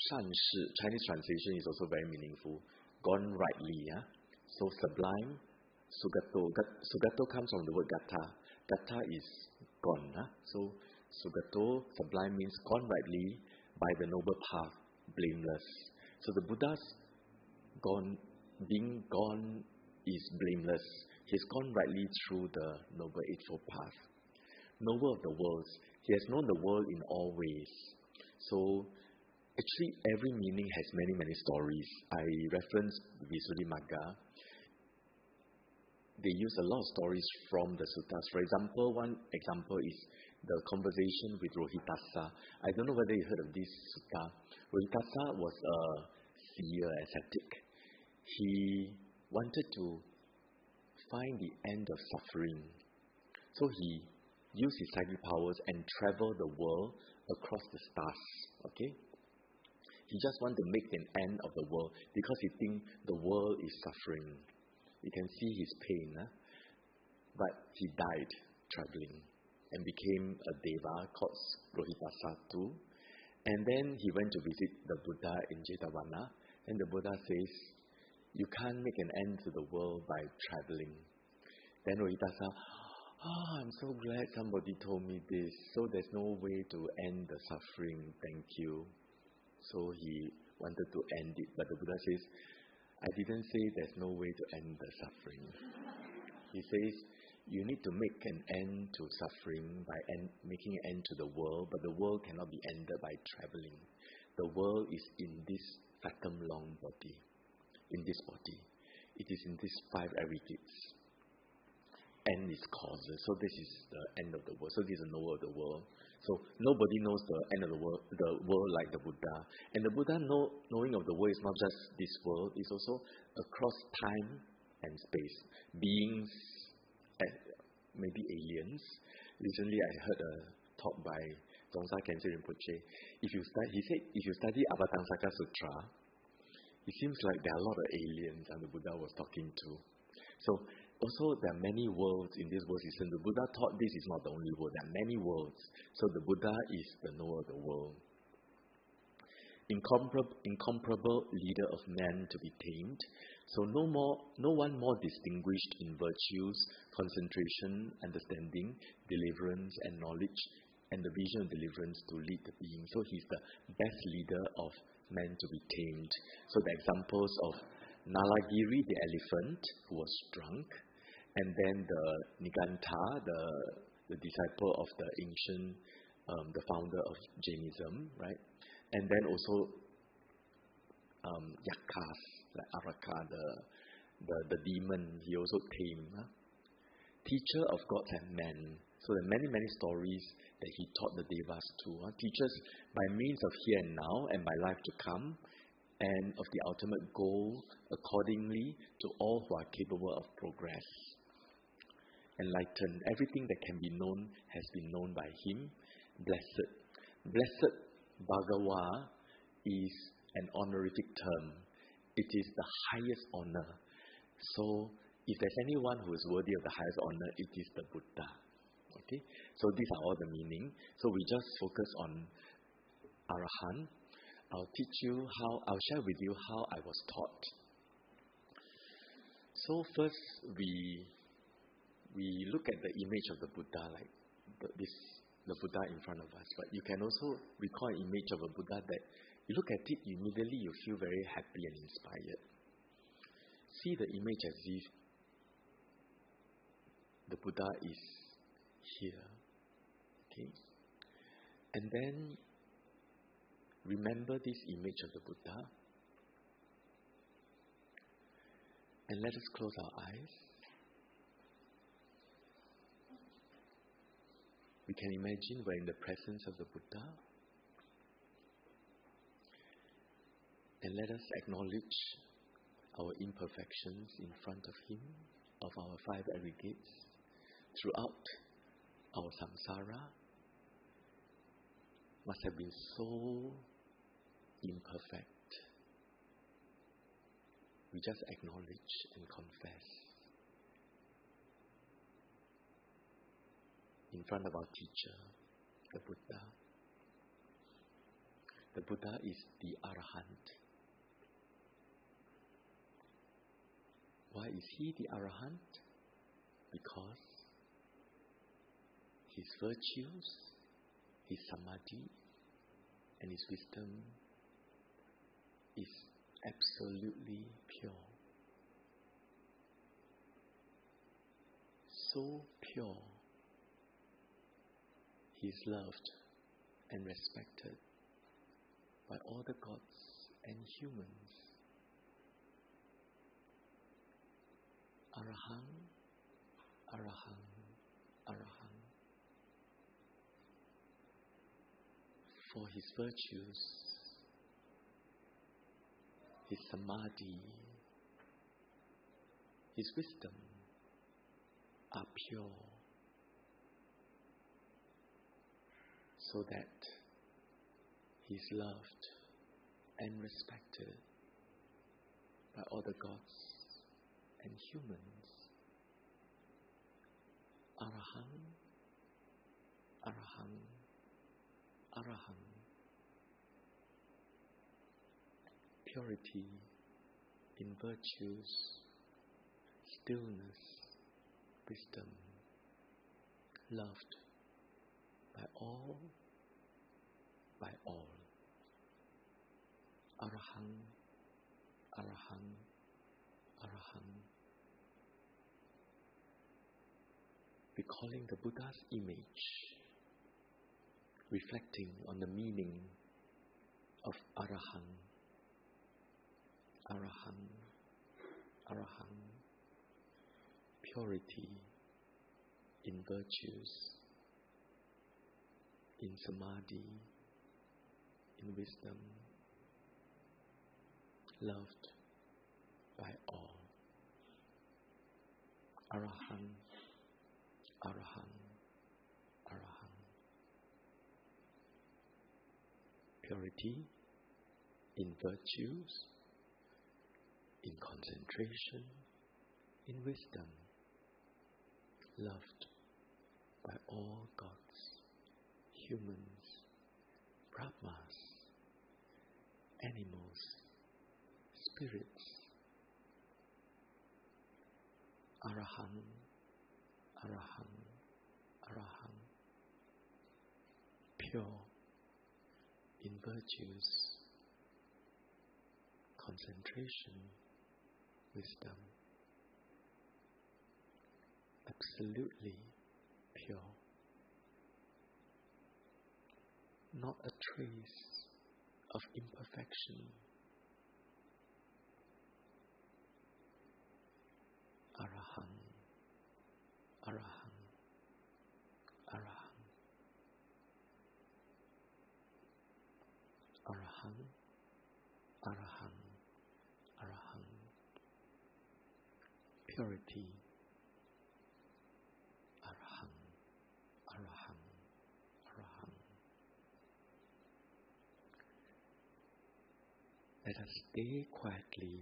善事. Chinese translation is also very meaningful. Gone rightly. So sublime, Sugato. Sugato comes from the word Gata. Gata is gone. So Sugato, sublime, means gone rightly by the noble path, blameless. So the Buddha's being gone is blameless. He's gone rightly through the Noble Eightfold Path. Noble of the worlds. He has known the world in all ways. So actually every meaning has many, many stories. I referenced Visuddhimagga. They use a lot of stories from the suttas. For example, one example is the conversation with Rohitassa. I don't know whether you heard of this sutta. Rohitassa was a seer, ascetic. He wanted to find the end of suffering. So he used his psychic powers and traveled the world across the stars. Okay? He just wanted to make an end of the world because he thinks the world is suffering. You can see his pain. But he died traveling and became a deva called Rohitassa. And then he went to visit the Buddha in Jetavana, and the Buddha says, you can't make an end to the world by traveling. Then Rohitassa, I'm so glad somebody told me this, so there's no way to end the suffering, thank you. So he wanted to end it, but the Buddha says, I didn't say there's no way to end the suffering. He says, you need to make an end to suffering by making an end to the world, but the world cannot be ended by traveling. the world is in this fathom long body, in this body. It is in these 5 aggregates. N is causes. So this is the end of the world. So this is the knower of the world. So nobody knows the end of the world like the Buddha. And the Buddha knowing of the world is not just this world, it's also across time and space. Beings, maybe aliens. Recently I heard a talk by 𝐍𝐠 Rinpoche. He said, if you study Avatamsaka Sutra, it seems like there are a lot of aliens and the Buddha was talking to. So also there are many worlds in this world system. The Buddha taught this is not the only world. There are many worlds. So the Buddha is the knower of the world. Incomparable leader of man to be tamed. So no one more distinguished in virtues, concentration, understanding, deliverance, and knowledge, and the vision of deliverance to lead the being. So he's the best leader of man to be tamed. So the examples of Nalagiri, the elephant, who was drunk, and then the Nigantha, the disciple of the ancient, the founder of Jainism, right? And then also Yakas, like Araka, the demon, he also tamed. Teacher of gods and men. So there are many stories that he taught the Devas too. Teaches by means of here and now and by life to come, and of the ultimate goal accordingly to all who are capable of progress. Enlightened. Everything that can be known has been known by him. Blessed. Blessed Bhagawa is an honorific term. It is the highest honor. So if there's anyone who is worthy of the highest honor, it is the Buddha. Okay? So these are all the meaning. So we just focus on Arahant. I'll share with you how I was taught. So first we look at the image of the Buddha, like the Buddha in front of us. But you can also recall an image of a Buddha that you look at it, immediately you feel very happy and inspired. See the image as if the Buddha is here. Okay? And then remember this image of the Buddha. And let us close our eyes. We can imagine we're in the presence of the Buddha. And let us acknowledge our imperfections in front of him, of our 5 aggregates, throughout our samsara. Must have been so imperfect. We just acknowledge and confess in front of our teacher, the Buddha. The Buddha is the Arahant. Why is he the Arahant? Because his virtues, his samadhi, and his wisdom is absolutely pure. So pure, he is loved and respected by all the gods and humans. Arahant, Arahant, Arahant. For his virtues, his samadhi, his wisdom are pure, so that he is loved and respected by all the gods and humans. Arahant, Arahant, Arahant. Purity in virtues, stillness, wisdom, loved by all, by all. Arahant, Arahant, Arahant. Recalling the Buddha's image, reflecting on the meaning of Arahant, Arahant, Arahant, purity in virtues, in samadhi, in wisdom, loved by all. Arahant, Arahant, Arahant. Purity in virtues, in concentration, in wisdom, loved by all gods, humans, Brahmas, animals, spirits. Arahant, Arahant, Arahant. Pure in virtues, concentration, wisdom. Absolutely pure. Not a trace of imperfection. Arahant, Arahant, Arahant. Arahant, Arahant, Arahant. Purity. Arahant, Arahant, Arahant. Let us stay quietly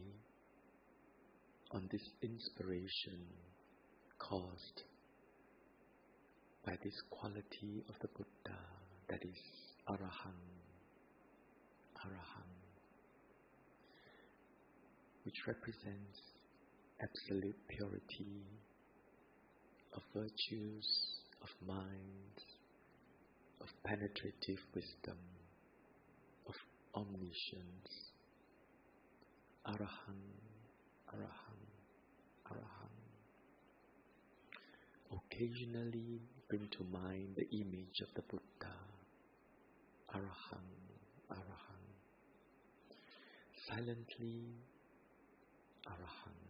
on this inspiration caused by this quality of the Buddha, that is Arahant, Arahant, which represents absolute purity of virtues, of mind, of penetrative wisdom, of omniscience. Arahant, Arahant, Arahant. Occasionally bring to mind the image of the Buddha. Arahant, Arahant. Silently, Arahant.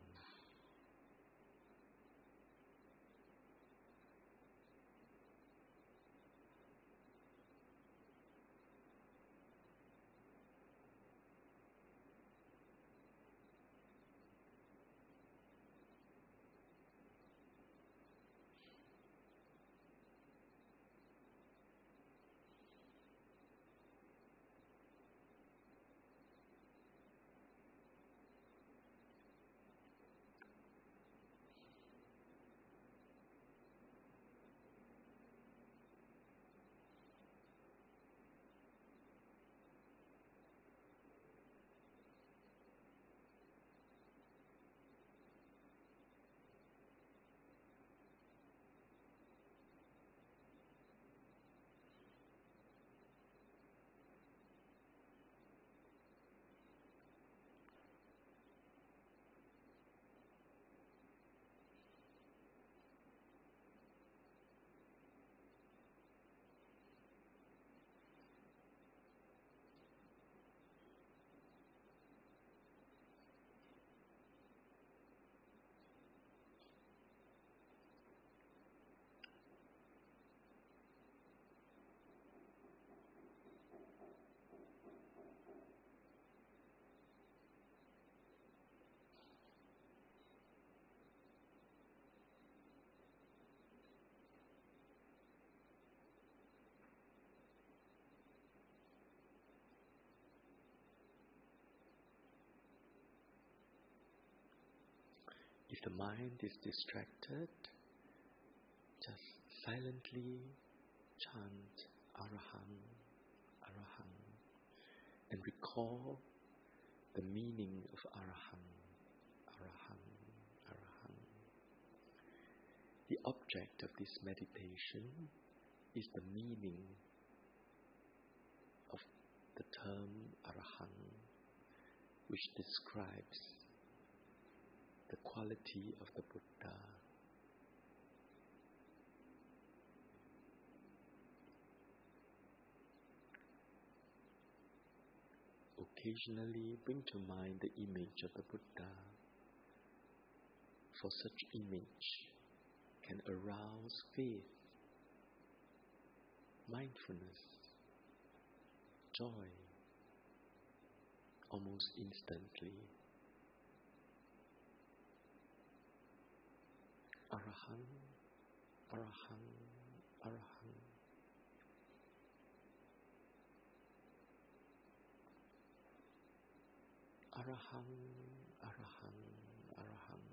If the mind is distracted, just silently chant Arahant, Arahant, and recall the meaning of Arahant, Arahant, Arahant. The object of this meditation is the meaning of the term Arahant, which describes the quality of the Buddha. occasionally bring to mind the image of the Buddha, for such image can arouse faith, mindfulness, joy almost instantly. Arahang, Arahang, Arahang. Arahang, Arahang, Arahang.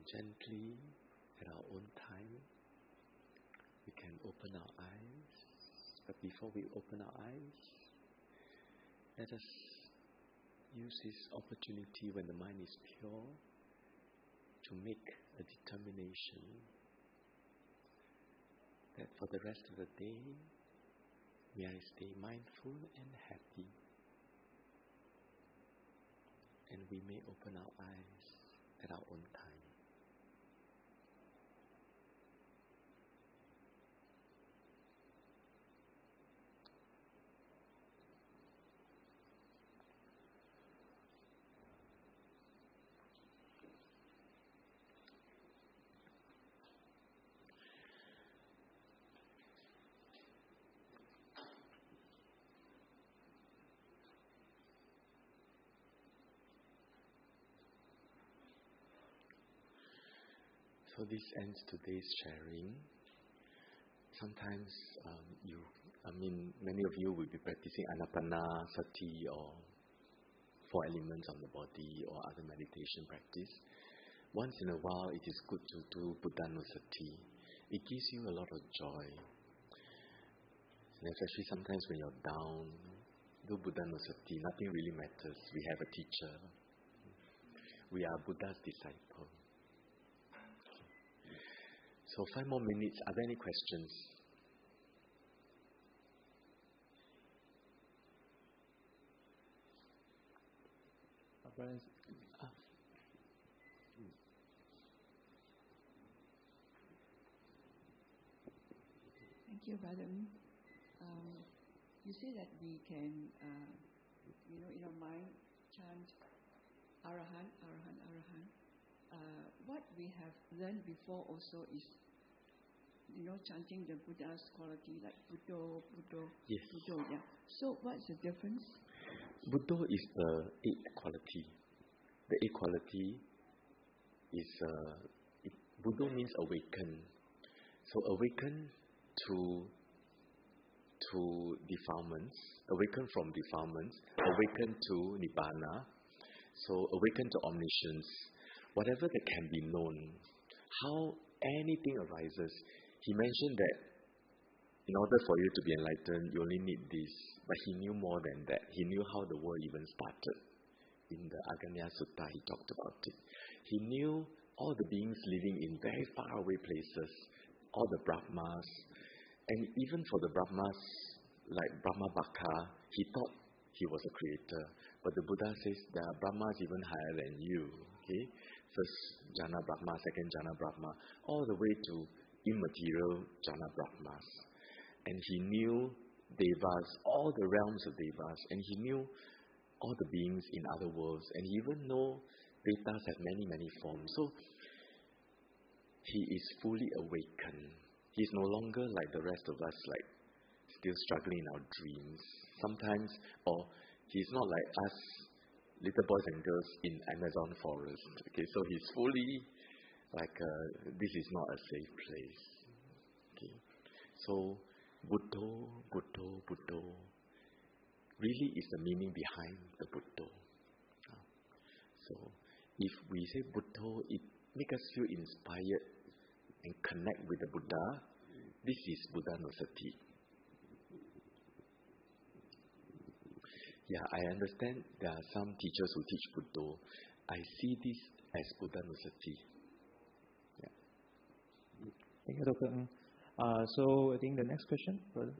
Gently, at our own time, we can open our eyes. But before we open our eyes, let us use this opportunity when the mind is pure to make a determination that for the rest of the day, may I stay mindful and happy. And we may open our eyes at our own time. So this ends today's sharing. Sometimes many of you will be practicing Anapanasati or 4 elements of the body or other meditation practice. Once in a while, it is good to do Buddhanussati. It gives you a lot of joy. And especially sometimes when you're down, do Buddhanussati. Nothing really matters. We have a teacher. We are Buddha's disciple. So 5 more minutes. Are there any questions? Thank you, Brother. You say that we can, in our mind, chant Arahant, Arahant, Arahant. What we have learned before also is, chanting the Buddha's quality, like Buddho, Buddho, yes. Buddho. Yeah. So what's the difference? Buddho is the 8th quality. The 8th quality is, Buddho means awaken. So awaken to defilements, awaken from defilements, awaken to Nibbana, so awaken to omniscience. Whatever that can be known, how anything arises. He mentioned that in order for you to be enlightened, you only need this. But he knew more than that. He knew how the world even started. In the Aganya Sutta, he talked about it. He knew all the beings living in very faraway places, all the Brahmas. And even for the Brahmas, like Brahma Bhakka, he thought he was a creator. But the Buddha says there are Brahmas even higher than you. Okay? First Jhana Brahma, second Jhana Brahma, all the way to immaterial Jhana Brahmas. And he knew Devas, all the realms of Devas, and he knew all the beings in other worlds, and he even know Pretas have many, many forms. So he is fully awakened. He's no longer like the rest of us, like still struggling in our dreams. Sometimes, or he's not like us, little boys and girls in Amazon forest. Okay, so he's fully like this is not a safe place. Okay, so Buddho, Buddho, Buddho really is the meaning behind the Buddho. So if we say Buddho, it makes us feel inspired and connect with the Buddha. This is Buddhanussati. Yeah, I understand there are some teachers who teach Buddho. I see this as Buddhanussati. Yeah. Thank you, Dr. Ng. So I think the next question, brother.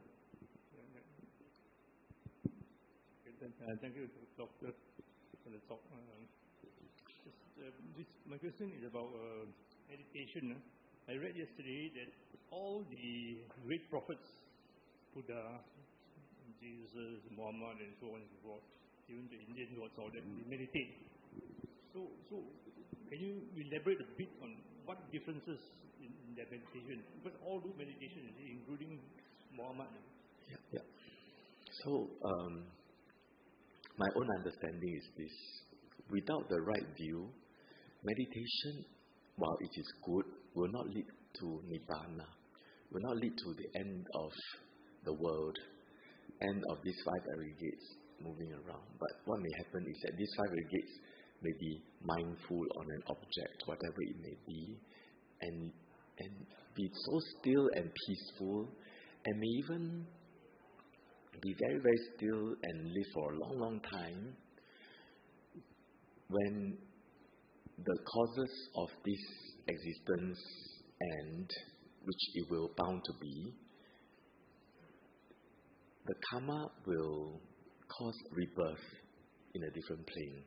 Thank you, Doctor, for the talk. My question is about meditation. I read yesterday that all the great prophets, Buddha, Jesus, Muhammad, and so on and so forth, even the Indian gods, all that, they meditate. So can you elaborate a bit on what differences in their meditation? Because all do meditation, including Muhammad. Yeah. So, my own understanding is this. Without the right view, meditation, while it is good, will not lead to Nibbana, will not lead to the end of the world, end of these 5 aggregates moving around. But what may happen is that these 5 aggregates may be mindful on an object, whatever it may be, and be so still and peaceful, and may even be very, very still and live for a long, long time, when the causes of this existence end, which it will bound to be, the karma will cause rebirth in a different plane.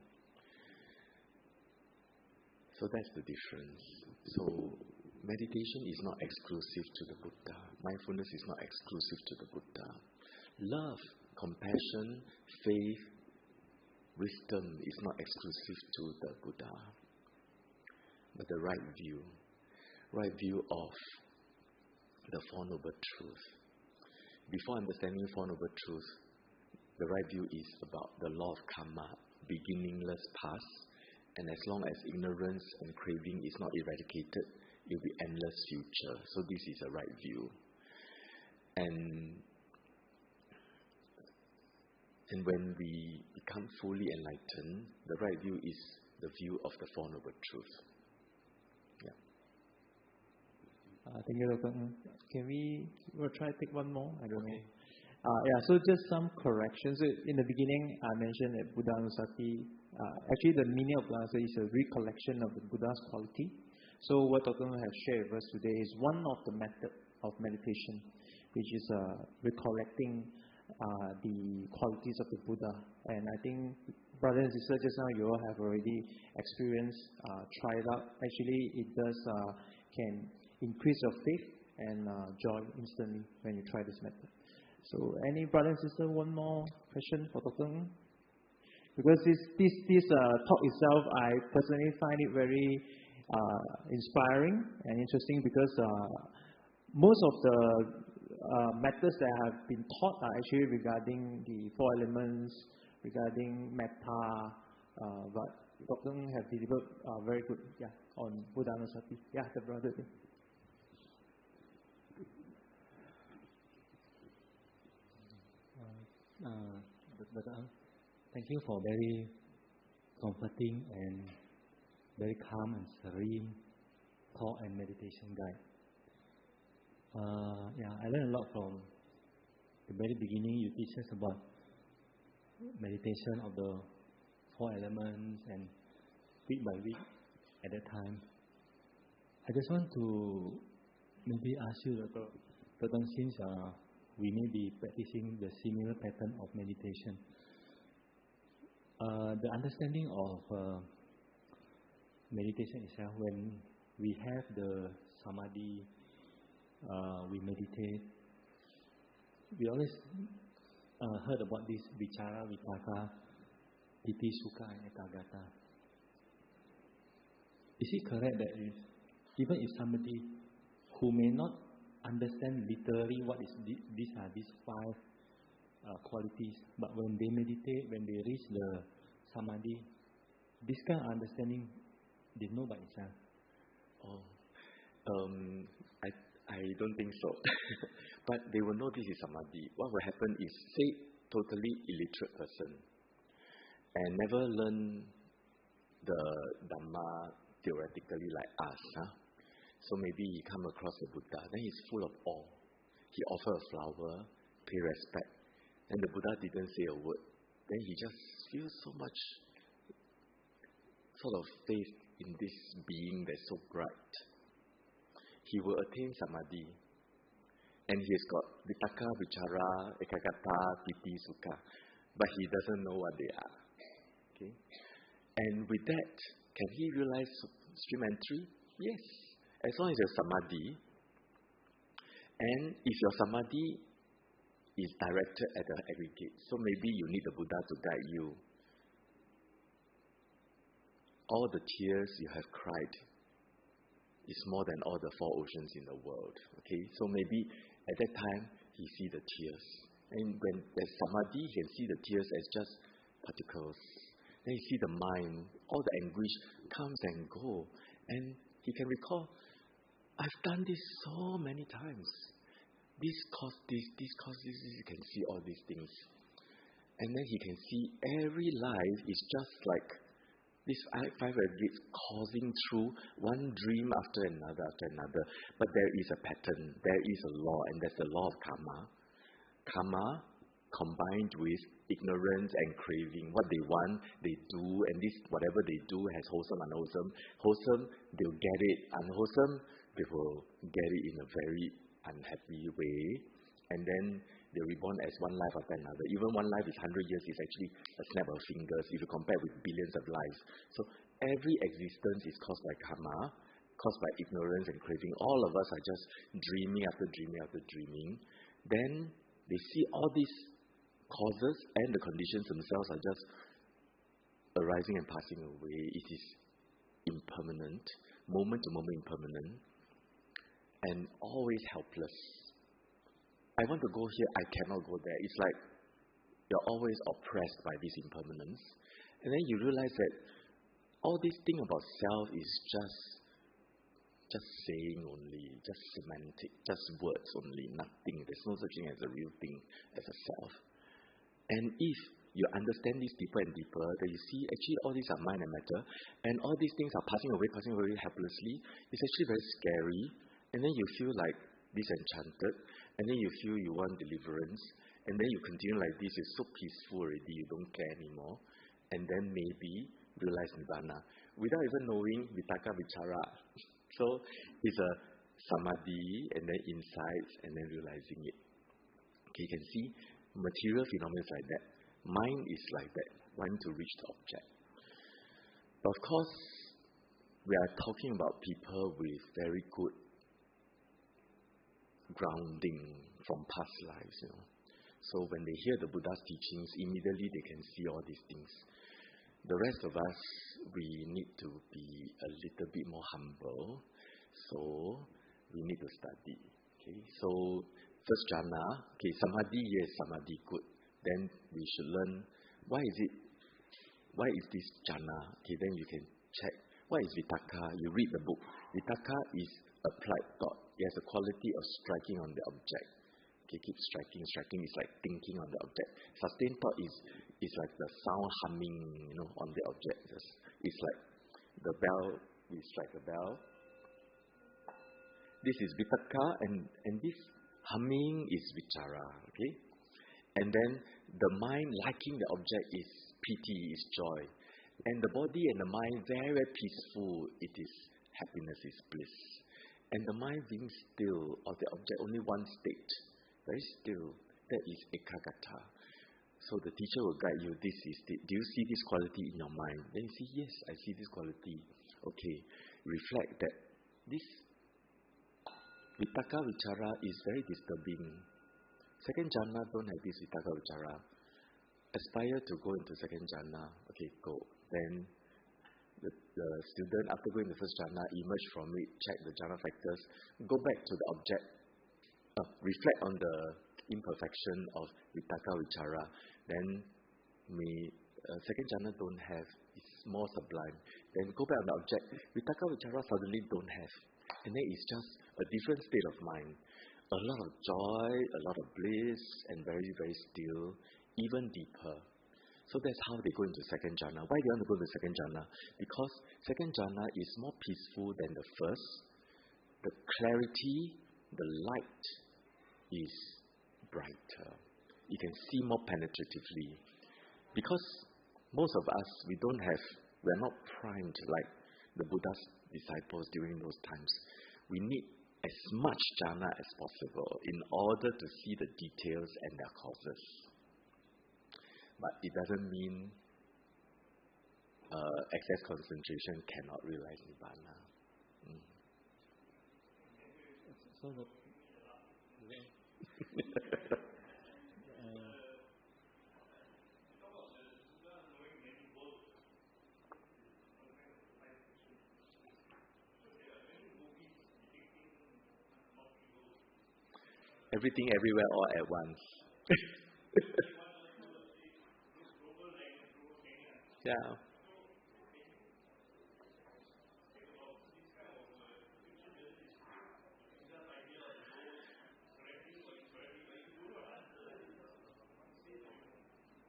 So that's the difference. So meditation is not exclusive to the Buddha. Mindfulness is not exclusive to the Buddha. Love, compassion, faith, wisdom is not exclusive to the Buddha. But the right view of the Four Noble Truths. Before understanding Four Noble Truths, the right view is about the law of karma, beginningless past, and as long as ignorance and craving is not eradicated, it will be endless future. So this is a right view. And when we become fully enlightened, the right view is the view of the Four Noble Truths. Yeah. Thank you, Dr. Ng. We'll try to take one more? I don't know. So just some corrections. In the beginning, I mentioned that Buddhanussati, actually the meaning of Buddhanussati is a recollection of the Buddha's quality. So what Dr. Ng has shared with us today is one of the methods of meditation, which is recollecting the qualities of the Buddha. And I think brothers and sisters, just now you all have already experienced, tried out. Actually, it does can increase your faith and joy instantly when you try this method. So, any brother and sister, one more question for Dr. Ng? Because this talk itself, I personally find it very inspiring and interesting, because most of the methods that have been taught are actually regarding the four elements, regarding metta, but Dr. Ng have delivered very good on Buddhanussati. The brother. Dr. Ng, thank you for very comforting and very calm and serene thought and meditation guide. I learned a lot from the very beginning. You teach us about meditation of the four elements, and week by week at that time. I just want to maybe ask you, Dr. Ng, since we may be practicing the similar pattern of meditation, the understanding of meditation itself, when we have the samadhi, we meditate, we always heard about this vichara, vitaka, piti, sukha, and ekaggata. Is it correct that even if somebody who may not understand literally what is these five qualities, but when they meditate, when they reach the samadhi, this kind of understanding they know by itself? I don't think so. But they will know this is samadhi. What will happen is, say, totally illiterate person and never learn the Dhamma theoretically like us. So maybe he come across the Buddha, then he's full of awe. He offer a flower, pay respect, and the Buddha didn't say a word. Then he just feels so much sort of faith in this being that's so bright. He will attain samadhi, and he has got vitaka, vichara, ekaggata, piti, sukha, but he doesn't know what they are. Okay, and with that, can he realize stream entry? Yes, as long as you're samadhi, and if your samadhi is directed at the aggregate, so maybe you need the Buddha to guide you. All the tears you have cried is more than all the four oceans in the world. Okay, so maybe at that time he see the tears, and when there's samadhi, he can see the tears as just particles. Then he see the mind, all the anguish comes and go, and he can recall, I've done this so many times. This caused this, this caused this. He can see all these things, and then he can see every life is just like these five aggregates causing through one dream after another. But there is a pattern, there is a law, and that's the law of karma. Karma combined with ignorance and craving. What they want, they do, and this whatever they do has wholesome, unwholesome. Wholesome, they'll get it. Unwholesome, they will get it in a very unhappy way. And then they're reborn as one life after another. Even one life is 100 years, is actually a snap of fingers if you compare with billions of lives. So every existence is caused by karma, caused by ignorance and craving. All of us are just dreaming after dreaming after dreaming. Then they see all these causes and the conditions themselves are just arising and passing away. It is impermanent, moment to moment impermanent, and always helpless. I want to go here, I cannot go there. It's like you're always oppressed by this impermanence. And then you realize that all this thing about self is just just saying only, just semantic, just words only, nothing. There's no such thing as a real thing, as a self. And if you understand these deeper and deeper, that you see actually all these are mind and matter, and all these things are passing away helplessly, it's actually very scary. And then you feel like disenchanted, and then you feel you want deliverance, and then you continue like this, you're so peaceful already, you don't care anymore, and then maybe realize Nibbana, without even knowing Vitaka Vichara. So it's a samadhi, and then insights, and then realizing it. Okay, you can see material phenomena like that. Mind is like that, wanting to reach the object. But of course, we are talking about people with very good grounding from past lives, So when they hear the Buddha's teachings, immediately they can see all these things. The rest of us, we need to be a little bit more humble, so we need to study. Okay, so first jhana, okay, samadhi, yes, samadhi, good. Then we should learn why is this jhana? Okay, then you can check what is vitaka. You read the book. Vitaka is applied thought. It has a quality of striking on the object. Okay, keep striking. Striking is like thinking on the object. Sustained thought is like the sound humming, on the object. It's like the bell. We strike the bell. This is vitaka, and this humming is vichara. Okay. And then the mind liking the object is piti, is joy. And the body and the mind very, very peaceful. It is happiness, is bliss. And the mind being still of the object, only one state, very still. That is ekaggata. So the teacher will guide you. This is do you see this quality in your mind? Then you see, yes, I see this quality. Okay, reflect that this vitaka vichara is very disturbing. Second jhana don't have this vitaka vichara. Aspire to go into second jhana. Okay, go. Then the student, after going to first jhana, emerge from it, check the jhana factors, go back to the object, reflect on the imperfection of vitaka vichara. Then second jhana don't have, it's more sublime. Then go back on the object, vitaka vichara suddenly don't have. And then it's just a different state of mind. A lot of joy, a lot of bliss, and very, very still, even deeper. So that's how they go into second jhana. Why do you want to go to second jhana? Because second jhana is more peaceful than the first. The clarity, the light is brighter. You can see more penetratively. Because most of us, we're not primed like the Buddha's disciples during those times. We need as much jhana as possible in order to see the details and their causes. But it doesn't mean excess concentration cannot realize Nibbana. So everything, everywhere, all at once. Yeah.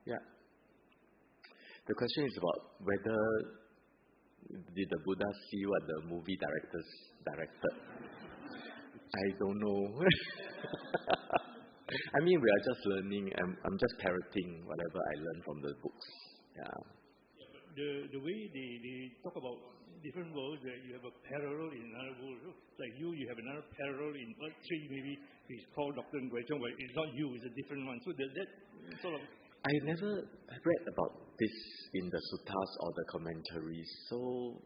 Yeah. The question is about whether did the Buddha see what the movie directors directed. I don't know. I mean, we are just learning. I'm just parroting whatever I learned from the books. Yeah. The way they talk about different worlds, that you have a parallel in another world. Like you have another parallel in Earth 3, maybe it's called Dr. Ng Wai Chong, but it's not you, it's a different one. So that sort of... I never read about this in the suttas or the commentaries, so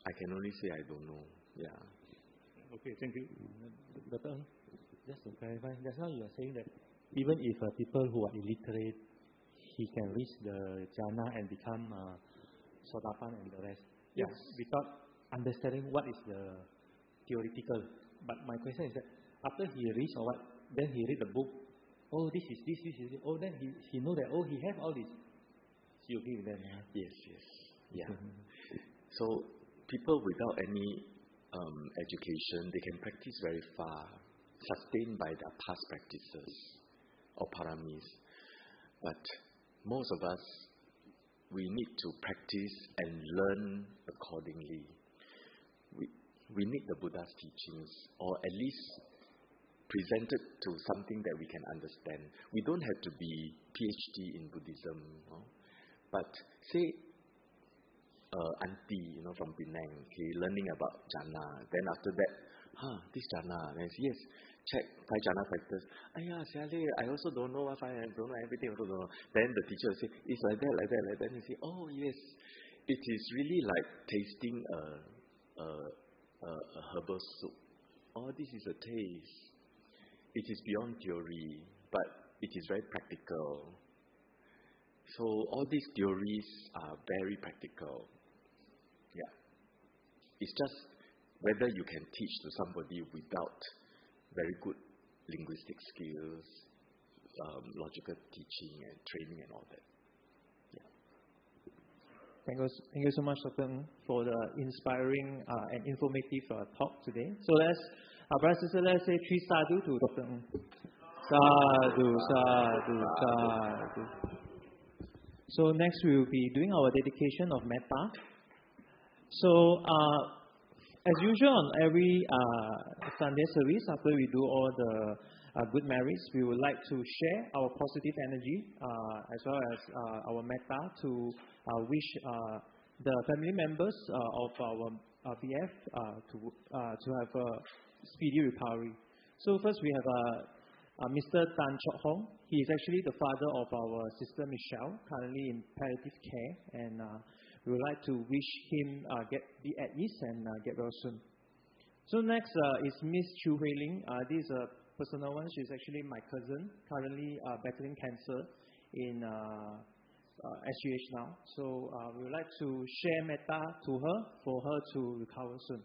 I can only say I don't know. Yeah. Okay, thank you. Dr. Ng, just to clarify, just now you are saying that even if people who are illiterate, he can reach the jhana and become sotapan and the rest. Yes. Without understanding what is the theoretical. But my question is that after he reads or what, then he read the book. Oh, this is this. Oh, then he know that, oh, he have all this. So you agree with that? Yes. Yeah. So people without any education, they can practice very far, sustained by their past practices or paramis. But most of us, we need to practice and learn accordingly. We need the Buddha's teachings, or at least presented to something that we can understand. We don't have to be PhD in Buddhism, but say auntie, from Penang, learning about jhana. Then after that, this jhana. Then yes, check 5 jhana factors. Sayalay, I also don't know what I don't know everything. Also don't know. Then the teacher will say, it's like that, like that, like that. And you say, oh yes, it is really like tasting a herbal soup. Oh, this is a taste. It is beyond theory, but it is very practical. So all these theories are very practical. Yeah. It's just whether you can teach to somebody without very good linguistic skills, logical teaching and training and all that. Yeah. Thank you so much, Dr. Ng, for the inspiring and informative talk today. So brothers and sisters, let's say 3 sadhu to Dr. Ng. Sadhu, sadhu, sadhu. So next we will be doing our dedication of metta. So as usual on every Sunday service, after we do all the good merits, we would like to share our positive energy as well as our metta to wish the family members of our BF to have a speedy recovery. So first we have Mr. Tan Chok Hong. He is actually the father of our sister Michelle, currently in palliative care, and we would like to wish him be at ease and get well soon. So next is Miss Chu Hui Ling. This is a personal one. She's actually my cousin, currently battling cancer in SGH now. So we would like to share metta to her for her to recover soon.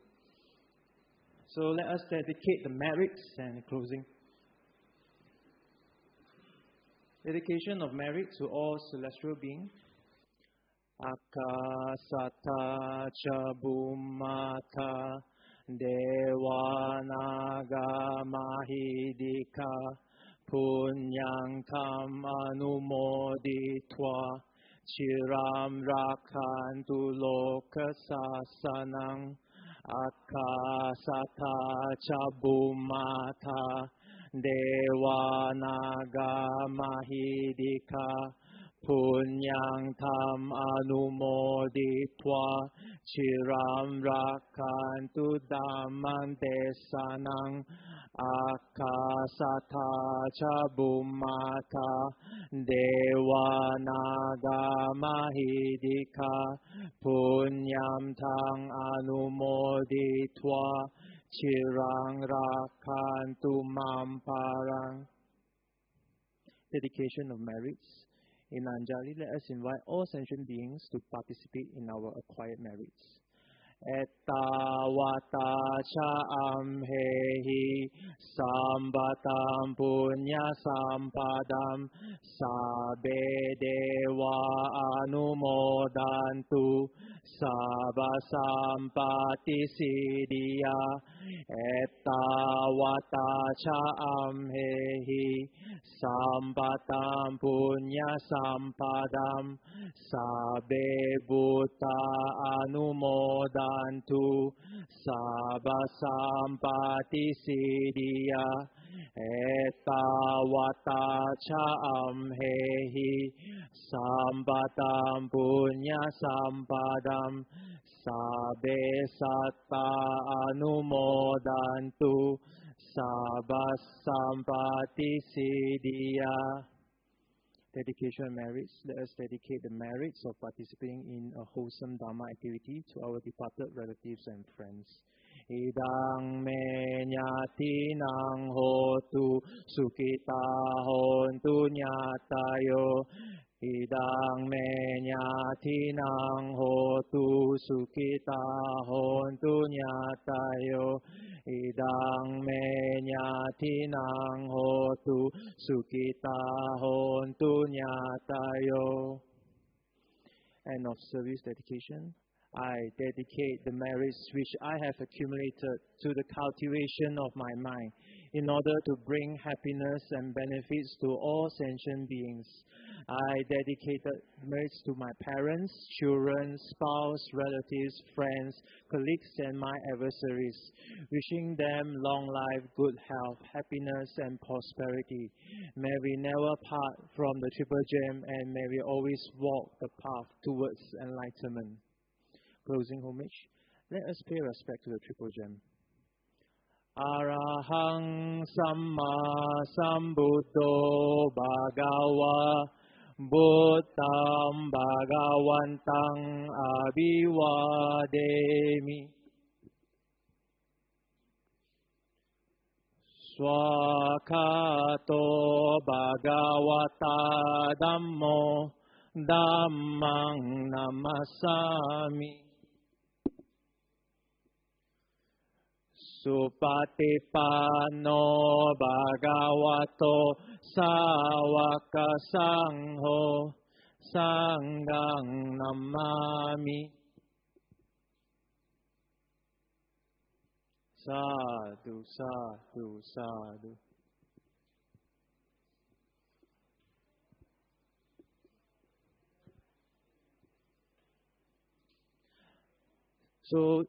So let us dedicate the merits and closing. Dedication of merit to all celestial beings. Akasata cha bhummata devanaga mahidika punyang tam anumoditva chiram rakhantu lokasasanang. Akasata cha bhummata devanaga mahidika punyang tam anumoditva chiram rakhantu dhammang desanang. Akasata cha bhummata devanaga mahidika punyam tam anumoditva chirang rakhantu mam parang. Dedication of merits. In Anjali, let us invite all sentient beings to participate in our acquired merits. Ettavata cha amhehi sambatam punya sampadam sabe deva anumodantu sabba sampati siddhya. Ettavata cha amhehi sambatam punya sampadam sabe bhuta anumodantu sabba sampati siddhya. Ettavata cha amhehi sambatam punya sampadam sabe satta anumodantu sabba sampati siddhya. Dedication merits. Let us dedicate the merits of participating in a wholesome Dharma activity to our departed relatives and friends. Idang me nyatinang hotu sukita hontu nyatayo. Idang me nyatinang hotu sukita hontu nyatayo. Idang me nyatinang hotu sukita hontu nyatayo. End of service dedication. I dedicate the merits which I have accumulated to the cultivation of my mind in order to bring happiness and benefits to all sentient beings. I dedicated merits to my parents, children, spouse, relatives, friends, colleagues, and my adversaries, wishing them long life, good health, happiness, and prosperity. May we never part from the Triple Gem, and may we always walk the path towards enlightenment. Closing homage. Let us pay respect to the Triple Gem. Arahang Samma Sambuddho Bhagava Buddham Bhagavantang Abhivademi Swakato Bhagavata Dhammo Dhammang Namasami Supatipano Bhagavato Sawaka Sangho Sanghang Namami Sadhu, Sadhu, Sadhu. So